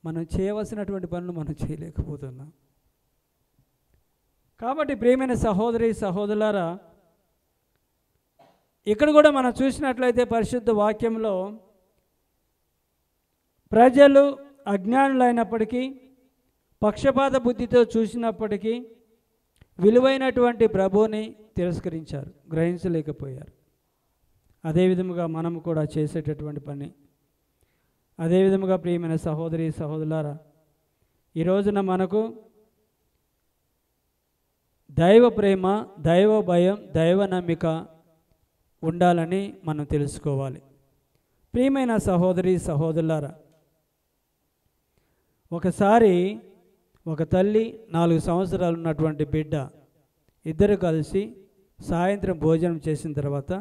మనం చేయవలసినటువంటి పనులు మనం చేయలేకపోతున్నాం. కాబట్టి ప్రియమైన సహోదరి సహోదరులారా, ఇక్కడ కూడా మనం చూసినట్లయితే పరిశుద్ధ వాక్యంలో ప్రజలు అజ్ఞానులైనప్పటికీ, పక్షపాత బుద్ధితో చూసినప్పటికీ విలువైనటువంటి ప్రభువుని తిరస్కరించారు, గ్రహించలేకపోయారు. అదేవిధముగా మనము కూడా చేసేటటువంటి పని. అదేవిధముగా ప్రియమైన సహోదరి సహోదరులారా, ఈ రోజున మనకు దైవ ప్రేమ, దైవ భయం, దైవ నమ్మిక ఉండాలని మనం తెలుసుకోవాలి. ప్రియమైన సహోదరి సహోదరులారా, ఒకసారి ఒక తల్లి 4 సంవత్సరాలు ఉన్నటువంటి బిడ్డ ఇద్దరు కలిసి సాయంత్రం భోజనం చేసిన తర్వాత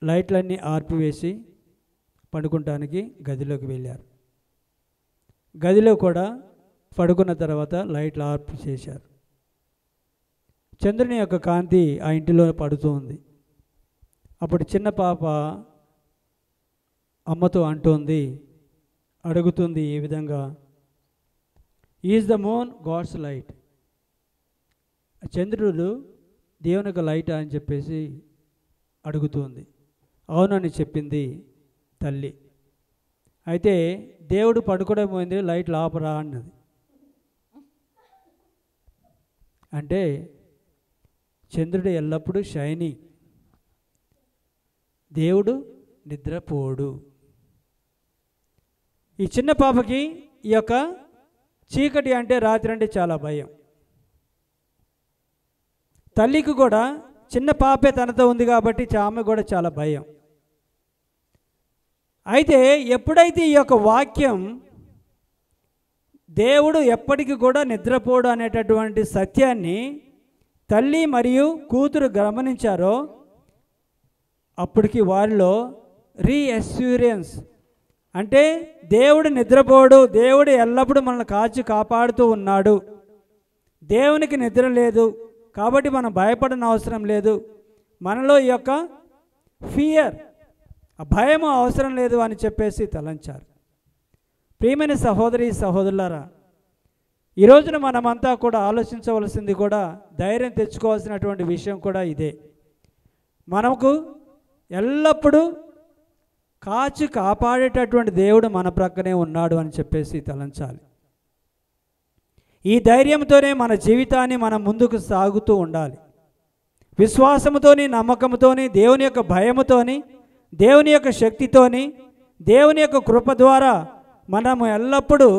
లైట్లన్నీ ఆర్పివేసి పడుకుంటానికి గదిలోకి వెళ్ళారు. గదిలో కూడా పడుకున్న తర్వాత లైట్లు ఆర్పి చేశారు. చంద్రుని యొక్క కాంతి ఆ ఇంటిలో పడుతూ ఉంది. అప్పుడు చిన్న పాప అమ్మతో అడుగుతుంది ఈ విధంగా, is the moon God's light? చంద్రుడు దేవుని యొక్క లైట్ అని చెప్పేసి అడుగుతుంది. అవునని చెప్పింది తల్లి. అయితే దేవుడు పడుకోవడం పోయింది, లైట్లు ఆపరా అన్నది. అంటే చంద్రుడు ఎల్లప్పుడూ షైనింగ్, దేవుడు నిద్రపోడు. ఈ చిన్న పాపకి ఈ యొక్క చీకటి అంటే, రాత్రి అంటే చాలా భయం. తల్లికి కూడా చిన్న పాపే తనతో ఉంది కాబట్టి ఆమె కూడా చాలా భయం. అయితే ఎప్పుడైతే ఈ యొక్క వాక్యం దేవుడు ఎప్పటికీ కూడా నిద్రపోడు అనేటటువంటి సత్యాన్ని తల్లి మరియు కూతురు గమనించారో, అప్పటికి వారిలో రీఅష్యూరెన్స్ అంటే దేవుడు నిద్రపోడు, దేవుడు ఎల్లప్పుడూ మనల్ని కాచి కాపాడుతూ ఉన్నాడు, దేవునికి నిద్ర లేదు కాబట్టి మనం భయపడని అవసరం లేదు, మనలో ఈ యొక్క ఫియర్, భయం అవసరం లేదు అని చెప్పేసి తలంచారు. ప్రియమైన సహోదరి సహోదరులారా, ఈ రోజున మనమంతా కూడా ఆలోచించవలసింది కూడా, ధైర్యం తెచ్చుకోవాల్సినటువంటి విషయం కూడా ఇదే. మనకు ఎల్లప్పుడూ కాచి కాపాడేటటువంటి దేవుడు మన ప్రక్కనే ఉన్నాడు అని చెప్పేసి తలంచాలి. ఈ ధైర్యంతోనే మన జీవితాన్ని మనం ముందుకు సాగుతూ ఉండాలి. విశ్వాసముతోని, నమ్మకంతోని, దేవుని యొక్క భయముతోని, దేవుని యొక్క శక్తితోని, దేవుని యొక్క కృప ద్వారా మనము ఎల్లప్పుడూ,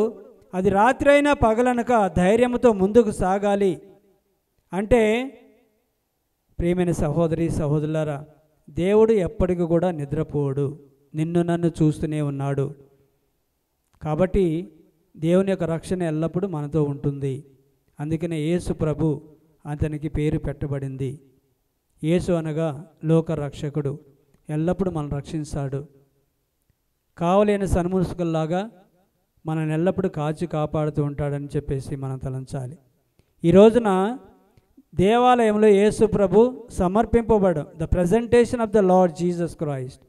అది రాత్రి అయినా పగలనక ధైర్యంతో ముందుకు సాగాలి. అంటే ప్రియమైన సహోదరి సహోదరులారా, దేవుడు ఎప్పటికీ కూడా నిద్రపోడు, నిన్ను నన్ను చూస్తూనే ఉన్నాడు. కాబట్టి దేవుని యొక్క రక్షణ ఎల్లప్పుడూ మనతో ఉంటుంది. అందుకనే యేసు ప్రభు అతనికి పేరు పెట్టబడింది. యేసు అనగా లోక రక్షకుడు, ఎల్లప్పుడూ మనం రక్షిస్తాడు. కావలేని సన్ముసుకల్లాగా మనల్ని ఎల్లప్పుడూ కాచి కాపాడుతూ ఉంటాడని చెప్పేసి మనం తలంచాలి. ఈ రోజున దేవాలయంలో యేసు ప్రభు సమర్పింపబడం, the presentation of the lord Jesus Christ.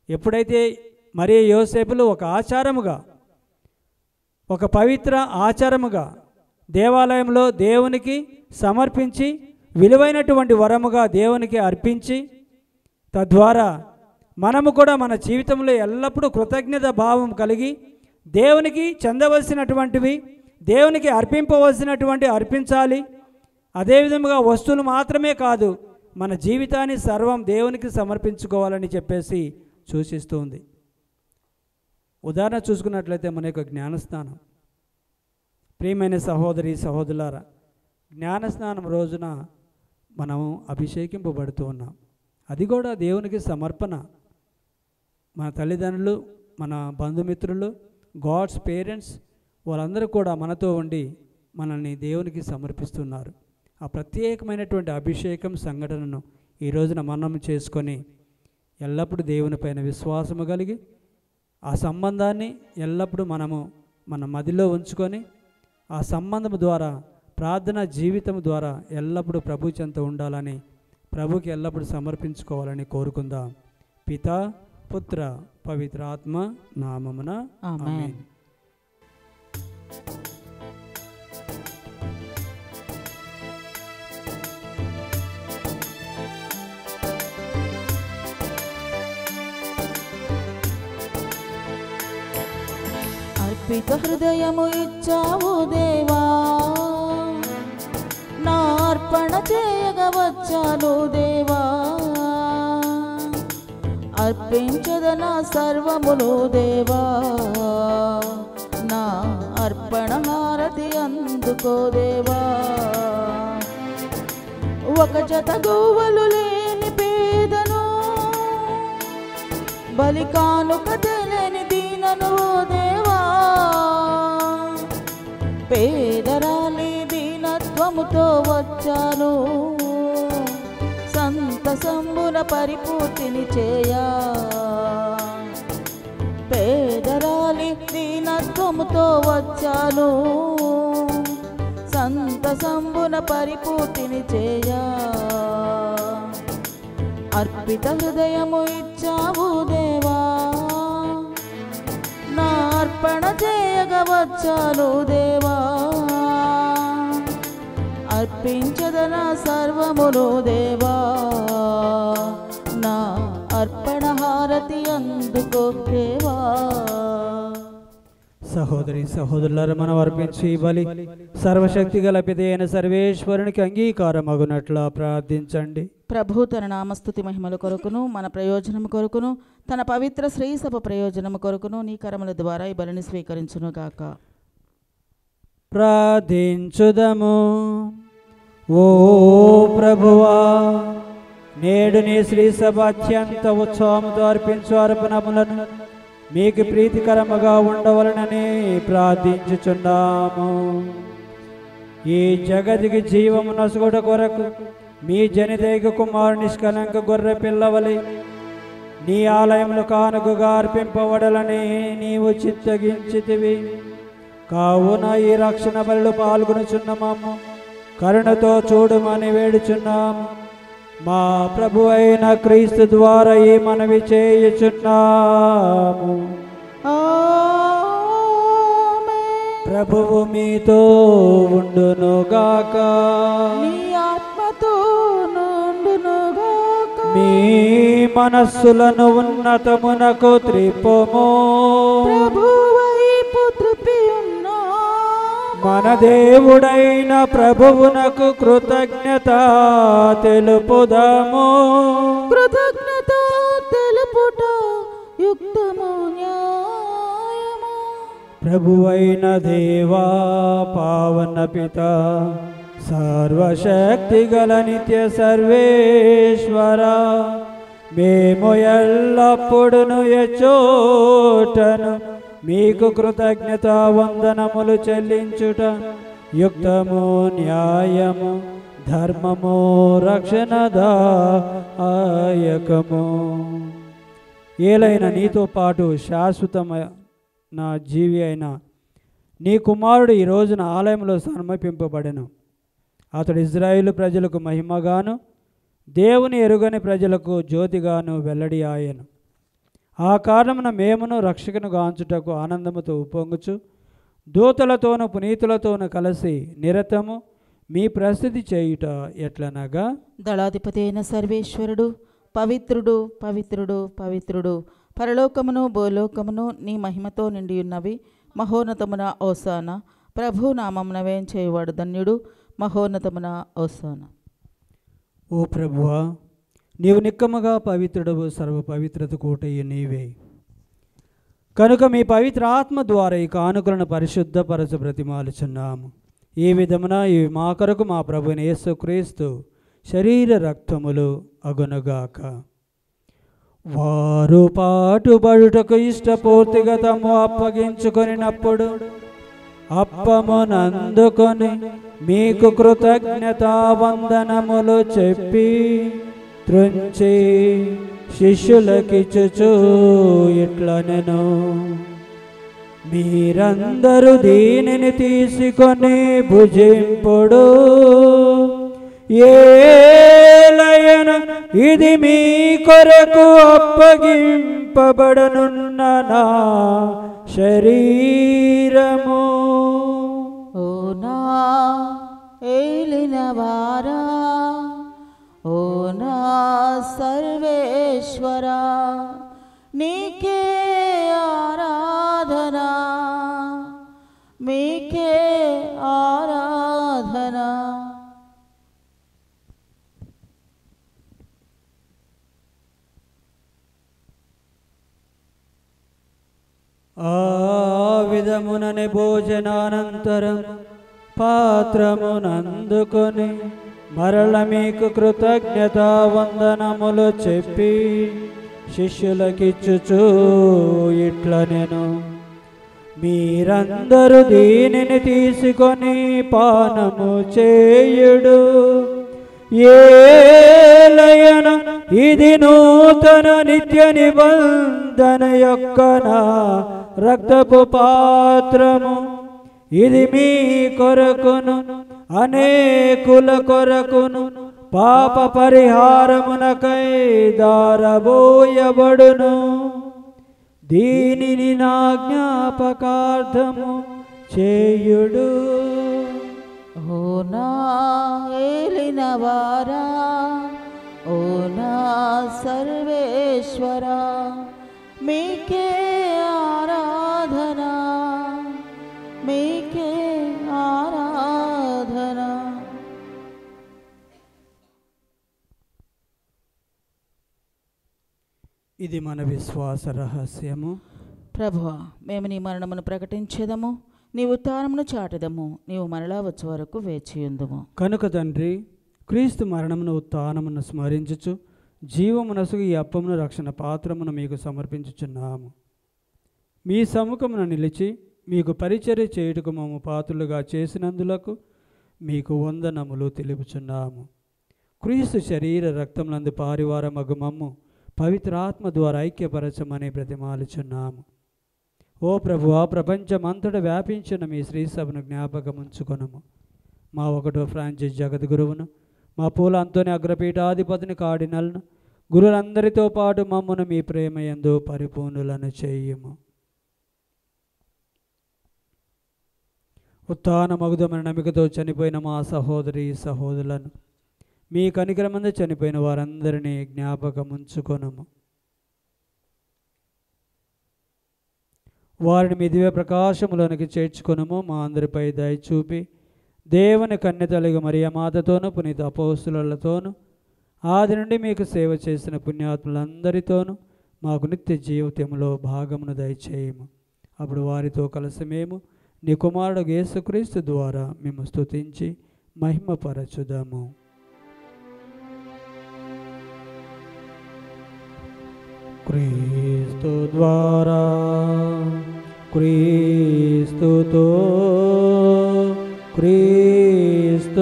ఎప్పుడైతే మరియ యోసేపులు ఒక ఆచారముగా, ఒక పవిత్ర ఆచారముగా దేవాలయంలో దేవునికి సమర్పించి, విలువైనటువంటి వరముగా దేవునికి అర్పించి, తద్వారా మనము కూడా మన జీవితంలో ఎల్లప్పుడూ కృతజ్ఞత భావం కలిగి దేవునికి చెందవలసినటువంటివి, దేవునికి అర్పింపవలసినటువంటి అర్పించాలి. అదేవిధంగా వస్తువులు మాత్రమే కాదు, మన జీవితాన్ని సర్వం దేవునికి సమర్పించుకోవాలని చెప్పేసి సూచిస్తుంది. ఉదాహరణ చూసుకున్నట్లయితే మన యొక్క జ్ఞానస్నానం. ప్రియమైన సహోదరి సహోదరులారా, జ్ఞానస్నానం రోజున మనము అభిషేకింపబడుతూ ఉన్నాం. అది కూడా దేవునికి సమర్పణ. మన తల్లిదండ్రులు, మన బంధుమిత్రులు, గాడ్స్ పేరెంట్స్, వాళ్ళందరూ కూడా మనతో ఉండి మనల్ని దేవునికి సమర్పిస్తున్నారు. ఆ ప్రత్యేకమైనటువంటి అభిషేకం సంఘటనను ఈ రోజున మనం చేసుకొని ఎల్లప్పుడూ దేవునిపైన విశ్వాసము కలిగి ఆ సంబంధాన్ని ఎల్లప్పుడూ మన మదిలో ఉంచుకొని ఆ సంబంధం ద్వారా ప్రార్థన జీవితం ద్వారా ఎల్లప్పుడూ ప్రభు చెంత ఉండాలని ప్రభుకి ఎల్లప్పుడూ సమర్పించుకోవాలని కోరుకుందాం. పితా పుత్ర పవిత్ర ఆత్మ నామమున ఆమేన్. అర్పిత హృదయము ఇచ్చావు దేవా, నా అర్పణ చేయగా వచ్చాను దేవా. అర్పించదనా సర్వమును దేవా, నా అర్పణ హారతి అందుకో దేవా. ఒక జత గోవలు లేని పేదను, బలి కానుక తెలియని దీనను దేవా. పేదరాలి దీనత్వముతో వచ్చాను, సంతసంబున పరిపూర్తిని చేయా. పేదరాలి దీనత్వముతో వచ్చాను, సంతసంబున పరిపూర్తిని చేయా. అర్పిత హృదయము ఇచ్చావు దేవా, నా అర్పణ చేయగా వచ్చాను దేవా. అర్పించదనా సర్వమును దేవా, నా అర్పణ హారతి అందుకో దేవా. సహోదరి సహోదరులారా, మనం అర్పించి ఈ బలి సర్వశక్తి గల పిత అయిన సర్వేశ్వరునికి అంగీకారమగునట్లా ప్రార్థించండి. ప్రభు తన నామస్తుతి మహిమల కొరకును మన ప్రయోజనము కొరకును తన పవిత్ర శ్రీసభ ప్రయోజనము కొరకును నీ కరముల ద్వారా ఈ బలిని స్వీకరించును గాక. ప్రార్థించుదము. ఓ ప్రభువా, నేడు నీ శ్రీసభ అత్యంత ఉత్సవముతో అర్పించు అర్పణములను మీకు ప్రీతికరముగా ఉండవలనని ప్రార్థించుచున్నాము. ఈ జగతికి జీవము నసుగుట కొరకు మీ జనిదైక కుమారు నిష్కలంక గొర్రె పిల్లవలి నీ ఆలయములు కానుకగా అర్పింపబడలని నీవు చిత్తగించితివి. కావున ఈ రక్షణ బలిలో పాల్గొనుచున్నాము, కరుణతో చూడమని వేడుచున్నాము. మా ప్రభు అయిన క్రీస్తు ద్వారా ఈ మనవి చేయుచున్నాము. ప్రభువు మీతో ఉండునుగాక, నీ ఆత్మతో నుండునుగాక. మీ మనస్సులను ఉన్నతమునకు త్రిప్పుము. ప్రభువైపు త్రిప్పి ఉన్నాము. మన దేవుడైన ప్రభువునకు కృతజ్ఞత తెలుపుదాము. కృతజ్ఞత తెలుపుట యుక్తము న్యాయము. ప్రభువైన దేవా, పావన పిత, సర్వశక్తి గల నిత్య సర్వేశ్వర, మేము ఎల్లప్పుడును ఎచ్చోటను మీకు కృతజ్ఞత వందనములు చెల్లించుట యుక్తము న్యాయము ధర్మము రక్షణదాయకము. ఏలైన నీతో పాటు శాశ్వతమైన నా జీవి అయిన నీ కుమారుడు ఈ రోజున ఆలయంలో సమర్పింపబడెను. అతడు ఇజ్రాయేలు ప్రజలకు మహిమగాను దేవుని ఎరుగని ప్రజలకు జ్యోతిగాను వెల్లడి ఆయను. ఆ కారణమున మేమును రక్షకును గాంచుటకు ఆనందముతో ఉప్పొంగుచు దూతలతోనూ పునీతులతోనూ కలిసి నిరతము మీ ప్రసిద్ధి చేయుట ఎట్లనగా, దళాధిపతి అయిన సర్వేశ్వరుడు పవిత్రుడు పవిత్రుడు పవిత్రుడు, పరలోకమును భూలోకమును నీ మహిమతో నిండి ఉన్నవి. మహోన్నతమున ఓసాన, ప్రభు నామమున వేం చేయవాడు ధన్యుడు. మహోన్నతమున ఓసాన. ఓ ప్రభువా, నీవు నిక్కముగా పవిత్రుడవు, సర్వ పవిత్రత కోటయ్య నీవే. కనుక మీ పవిత్ర ఆత్మ ద్వారా ఈ కానుకలను పరిశుద్ధపరచ బ్రతిమాలుచున్నాము. ఈ విధమున ఇవి మా కొరకు మా ప్రభువైన యేసుక్రీస్తు శరీర రక్తములు అగునుగాక. వారు పాటుబడుటకు ఇష్టపూర్తిగా తమ్ము అప్పగించుకొనినప్పుడు అప్పమునందుకొని మీకు కృతజ్ఞతావందనములు చెప్పి త్రుంచి శిష్యులకిచ్చుచు ఇట్లనెను, మీరందరూ దీనిని తీసుకొని భుజింపుడు, ఏలయన ఇది మీ కొరకు అప్పగింపబడనున్న నా శరీరము. ఓ నా ఏలినవారా, ఓ నా సర్వేశ్వరా, నీకే ఆరాధన, మీకే ఆరాధన. ఆ విధముననే భోజనానంతరం పాత్రమునందుకొని మరల మీకు కృతజ్ఞతావందనములు చెప్పి శిష్యులకిచ్చుచు ఇట్లనెను, మీరందరూ దీనిని తీసుకొని పానము చేయుడు, ఏలయన ఇది నూతన నిత్య నిబంధన యొక్క నా రక్తపు పాత్రము, ఇది మీ కొరకును అనేకుల కొరకును పాప పరిహారమునకై దారబోయబడును. దీనిని నా జ్ఞాపకార్థము చేయుడు. ఓ నా ఏలినవారా, ఓ నా సర్వేశ్వరా, మీకే ఆరాధన, మీకే ఆరాధన. ఇది మన విశ్వాస రహస్యము. ప్రభువా, మేము నీ మరణమును ప్రకటించేదము, నీ ఉత్థానమును చాటెదము, నీవు మరలా వచ్చే వరకు వేచియుందుము. కనుక తండ్రి, క్రీస్తు మరణమును ఉత్థానమును స్మరించుచు జీవమునసుగు ఈ అప్పమును రక్షణ పాత్రమును మీకు సమర్పించుచున్నాము. మీ సముఖమున నిలిచి మీకు పరిచర్య చేయుటకు మమ్ము పాత్రులుగా చేసినందులకు మీకు వందనములు తెలుపుచున్నాము. క్రీస్తు శరీర రక్తములందు పారివారమగు మమ్ము పవిత్రాత్మ ద్వారా ఐక్యపరచమని ప్రతిమాలుచున్నాము. ఓ ప్రభువా, ప్రపంచమంతట వ్యాపించిన మీ శ్రీసభను జ్ఞాపకముంచుకొనము. మా 1వ ఫ్రాన్సిస్ జగద్గురువును, మా పూల అంతోని అగ్రపీఠాధిపతిని కార్డినల్ను, గురులందరితో పాటు మమ్మను మీ ప్రేమయందు పరిపూర్ణులను చేయుము. ఉత్థాన మగుదమైన నమ్మికతో చనిపోయిన మా సహోదరి సహోదరులను, మీ కనికరమందు చనిపోయిన వారందరినీ జ్ఞాపకముంచుకొనము. వారిని మీ దివ్య ప్రకాశములోనికి చేర్చుకొనము. మా అందరిపై దయ చూపి దేవుని కన్యతలుగు మరియ మాతతోనూ పునీత అపోస్తులతోనూ ఆది నుండి మీకు సేవ చేసిన పుణ్యాత్ములందరితోనూ మాకు నిత్య జీవితంలో భాగమును దయచేయము. అప్పుడు వారితో కలిసి మేము నీ కుమారుడు యేసుక్రీస్తు ద్వారా మేము స్తుతించి మహిమపరచుదాము. క్రీస్తు ద్వారా, క్రీస్తుతో, క్రీస్తునందు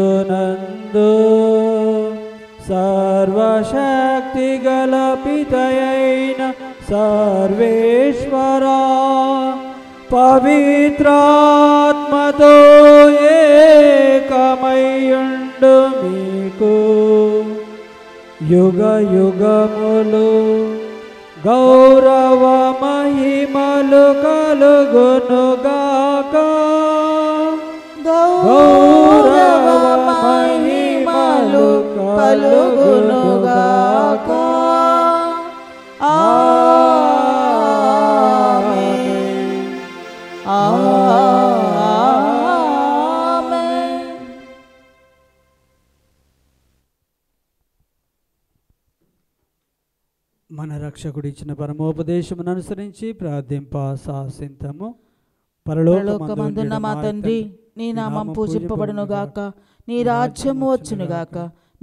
సర్వశక్తి గల పితయైన సర్వేశ్వరా, పవిత్రాత్మతో ఏకమయ్యుండు మీకు యుగ యుగములు గౌరవ మహిమలు కలుగునుగాక. గౌరవ మహిమలు కలుగునుగాక. ఆమేన్. ఆమేన్. మన రక్షకుడు ఇచ్చిన పరమోపదేశమును అనుసరించి ప్రార్థింప సాసింతము. పరలోకమందున్న మా తండ్రి, నీ నామం పూజింపబడునుగాక, నీ రాజ్యము వచ్చునుగాక,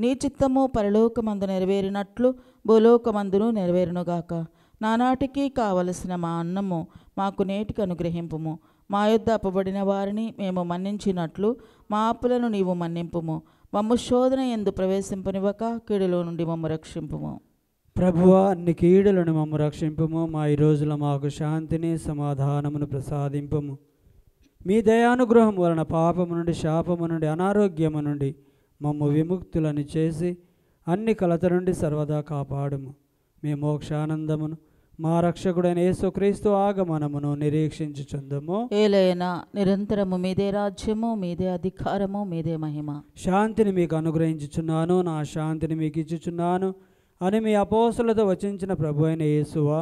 నీ చిత్తము పరలోకమందు నెరవేరినట్లు భూలోకమందును నెరవేరునుగాక. నానాటికి కావలసిన మా అన్నము మాకు నేటికి అనుగ్రహింపుము. మా యొద్ద అప్పబడిన వారిని మేము మన్నించినట్లు మా అప్పులను నీవు మన్నింపుము. మమ్ము శోధన యందు ప్రవేశింపనివ్వక కీడులో నుండి మమ్ము రక్షింపుము. ప్రభువా, అన్ని కీడులను మమ్ము రక్షింపుము. మా ఈ రోజుల మాకు శాంతిని సమాధానమును ప్రసాదింపుము. మీ దయానుగ్రహం వలన పాపము నుండి, శాపము నుండి, అనారోగ్యము నుండి మమ్ము విముక్తులను చేసి అన్ని కలత నుండి సర్వదా కాపాడుము. మీ మోక్షానందమును మా రక్షకుడైన యేసుక్రీస్తు ఆగమనమును నిరీక్షించుచుందుము. ఏలైనా నిరంతరము మీదే రాజ్యము, మీదే అధికారము, మీదే మహిమ. శాంతిని మీకు అనుగ్రహించుచున్నాను, నా శాంతిని మీకు ఇచ్చుచున్నాను అని మీ అపోస్తులతో వచించిన ప్రభు అయిన యేసువా,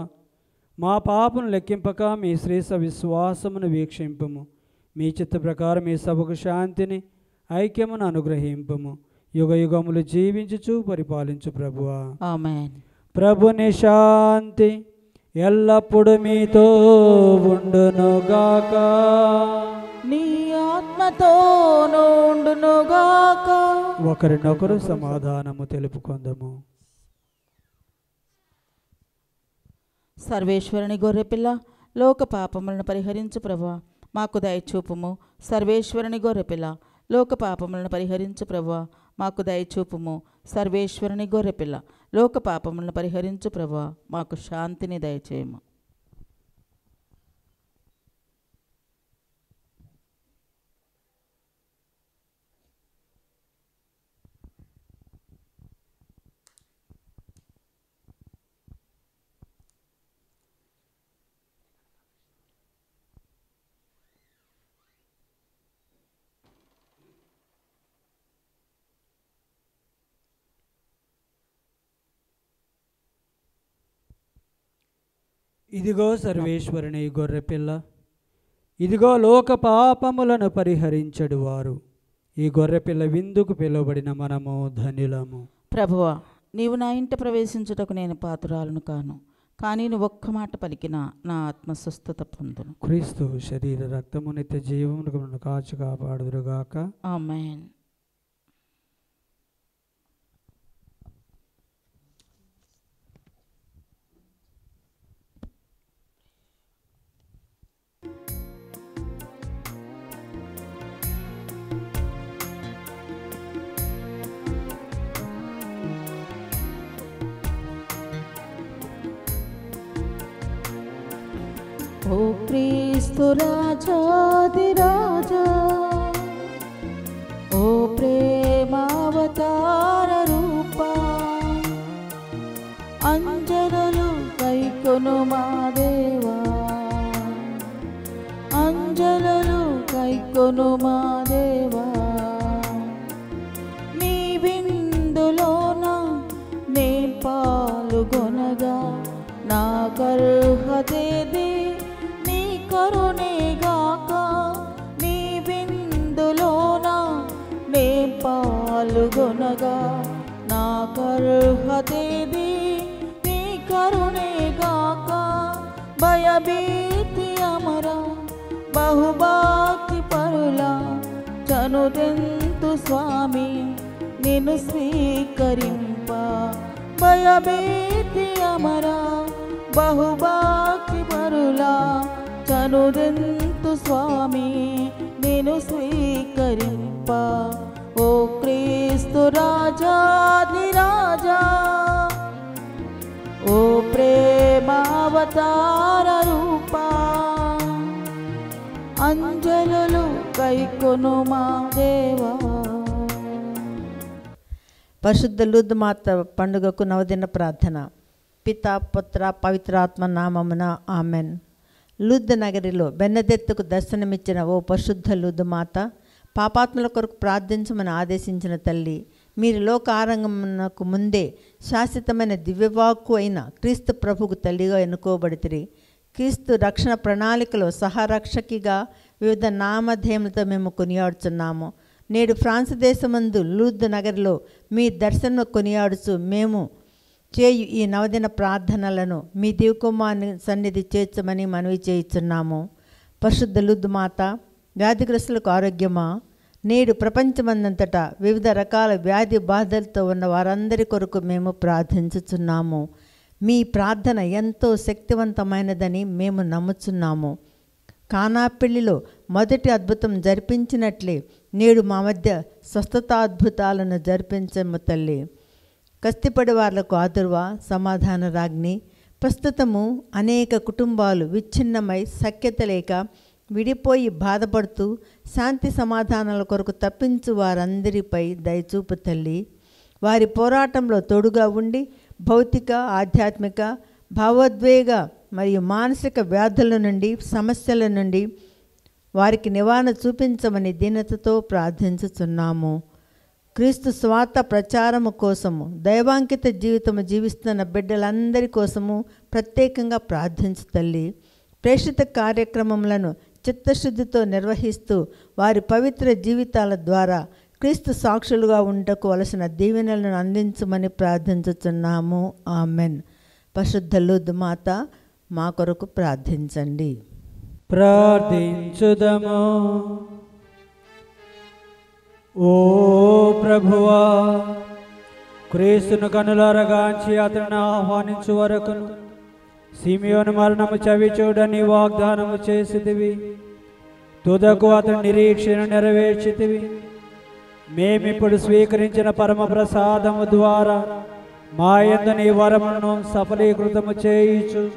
మా పాపను లెక్కింపక మీ శ్రేష్ఠ విశ్వాసమును వీక్షింపుము. మీ చిత్త ప్రకారం మీ సభకు శాంతిని, ఐక్యమును అనుగ్రహింపుము. యుగ యుగములు జీవించుచు పరిపాలించు ప్రభువా. ఆమేన్. ప్రభుని శాంతి ఎల్లప్పుడు మీతో ఉండునుగాక. నీ ఆత్మతో నుండునుగాక. ఒకరినొకరు సమాధానము తెలుపుకొందము. సర్వేశ్వరుని గొర్రెపిల్ల, లోక పాపములను పరిహరించు ప్రభువా, మాకు దయచూపుము. సర్వేశ్వరుని గొర్రెపిల్ల, లోక పాపములను పరిహరించు ప్రభువా, మాకు దయచూపుము. సర్వేశ్వరుని గొర్రెపిల్ల, లోక పాపములను పరిహరించు ప్రభువా, మాకు శాంతిని దయచేయము. ఇదిగో సర్వేశ్వరుని గొర్రెపిల్ల, ఇదిగో లోక పాపములను పరిహరించడు వారు. ఈ గొర్రెపిల్ల విందుకు పిలువబడిన మనము ధన్యులము. ప్రభువా, నీవు నా ఇంట ప్రవేశించుటకు నేను పాత్రురాలను కాను, కానీ నువ్వు ఒక్క మాట పలికిన నా ఆత్మ స్వస్థత పొందును. క్రీస్తు శరీర రక్తము నిత్య జీవమును కాచి కాపాడుదురుగాక. ఆమేన్. ఓ క్రీస్తు రాజాదిరాజా, ఓ ప్రేమావతార రూపా, అంజనలు కైకొను మా దేవా, అంజనలు కైకొను మా దేవా. నీ విందులోన నే పాల్గొనగా నా కర్హతేది నీ కరుణేగాక. నీ విందులోన నే పాల్గొనగా నా కర్హతేది నీ కరుణేగాక. భయభీతి అమర బహుభాగ్య పరుల చనుదెంతు స్వామి నిన్ను స్వీకరింప. భయభీతి అమర బహుభాగ్య పరుల చనుదెంతు స్వామి నిన్ను స్వీకరింప. ఓ క్రీస్తు రాజాదిరాజా, ఓ ప్రేమావతార రూపా, అంజలులు కైకొను మా దేవా. పరిశుద్ధ లూర్దు మాత పండుగకు నవదిన ప్రార్థన. పిత పుత్ర పవిత్రాత్మ నామమున ఆమెన్. లూర్దు నగరిలో బెన్నెదెత్తుకు దర్శనమిచ్చిన ఓ పరిశుద్ధ లూర్దు మాత, పాపాత్మల కొరకు ప్రార్థించమని ఆదేశించిన తల్లి, మీరు లోక ఆరంభమునకు ముందే శాశ్వతమైన దివ్యవాక్కు అయిన క్రీస్తు ప్రభుకు తల్లిగా ఎన్నుకోబడితిరి. క్రీస్తు రక్షణ ప్రణాళికలో సహరక్షకిగా వివిధ నామధేయములతో మేము కొనియాడుచున్నాము. నేడు ఫ్రాన్స్ దేశమందు లూర్దు నగరిలో మీ దర్శనం కొనియాడుచు మేము చేయు ఈ నవదిన ప్రార్థనలను మీ దివ్యకుమారుని సన్నిధి చేర్చమని మనవి చేయుచున్నాము. పరిశుద్ధ లూర్దు మాత, వ్యాధిగ్రస్తులకు ఆరోగ్యమా, నేడు ప్రపంచమందంతటా వివిధ రకాల వ్యాధి బాధలతో ఉన్న వారందరి కొరకు మేము ప్రార్థించుచున్నాము. మీ ప్రార్థన ఎంతో శక్తివంతమైనదని మేము నమ్ముచున్నాము కానా పెళ్లిలో మొదటి అద్భుతం జరిపించినట్లే నేడు మా మధ్య స్వస్థతాద్భుతాలను జరిపించము తల్లి. కస్తిపడి వాళ్లకు ఆదుర్వా సమాధాన రాజ్ఞి. ప్రస్తుతము అనేక కుటుంబాలు విచ్ఛిన్నమై సఖ్యత లేక విడిపోయి బాధపడుతూ శాంతి సమాధానాల కొరకు తప్పించు వారందరిపై దయచూపు తల్లి. వారి పోరాటంలో తోడుగా ఉండి భౌతిక, ఆధ్యాత్మిక, భావోద్వేగ మరియు మానసిక వ్యాధుల నుండి, సమస్యల నుండి వారికి నివారణ చూపించమని దీనతతో ప్రార్థించుచున్నాము. క్రీస్తు స్వార్థ ప్రచారము కోసము, దైవాంకిత జీవితము జీవిస్తున్న బిడ్డలందరి కోసము ప్రత్యేకంగా ప్రార్థించు తల్లి. ప్రేషిత కార్యక్రమములను చిత్తశుద్ధితో నిర్వహిస్తూ వారి పవిత్ర జీవితాల ద్వారా క్రీస్తు సాక్షులుగా ఉండకు వలసిన దీవెనలను అందించమని ప్రార్థించుచున్నాము. ఆమెన్. పరిశుద్ధ లూర్దు మాత మా కొరకు ప్రార్థించండి. ప్రార్థించుదము. ఓ ప్రభువా, క్రీస్తును కనులారగాంచి అతను ఆహ్వానించు వరకు సిమియోను మరణము చవి చూడని వాగ్దానము చేసితివి. తుదకు అతని నిరీక్షణ నెరవేర్చితివి. మేమిప్పుడు స్వీకరించిన పరమ ప్రసాదము ద్వారా మా యందు నీ వరమును సఫలీకృతము చేయుచు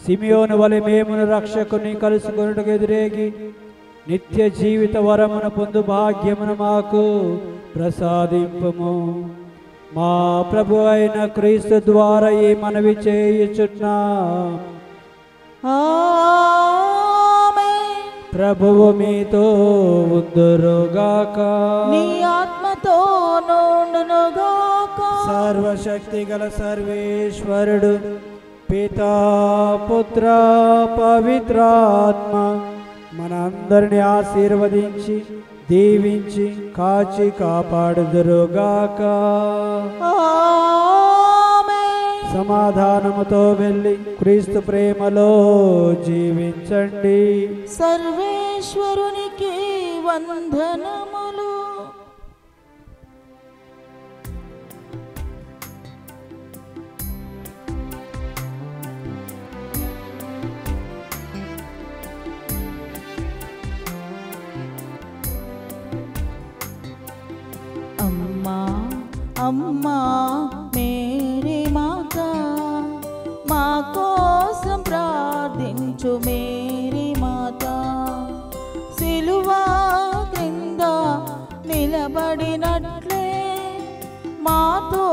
సిమియోను వలె మేమును రక్షకుని కలుసుకొనుటకు ఎదురేగి నిత్య జీవిత వరమును పొందు భాగ్యమును మాకు ప్రసాదింపుము. మా ప్రభు అయిన క్రీస్తు ద్వారా ఈ మనవి చేయుచున్నాం. ఆమేన్. ప్రభువు మీతో ఉందురుగాక. నీ ఆత్మతో నుండునుగాక. సర్వశక్తి గల సర్వేశ్వరుడు పితా, పుత్ర, పవిత్రాత్మ మనందరిని ఆశీర్వదించి దీవించి కాచి కాపాడుదురుగాక. ఆమేన్. సమాధానముతో వెళ్ళి క్రీస్తు ప్రేమలో జీవించండి. సర్వేశ్వరునికి వందనములు. అమ్మా అమ్మా మేరీ మాత, మా కోసం ప్రార్థించు మేరీ మాత. సిలువా క్రింద నిలబడినట్లే మాతో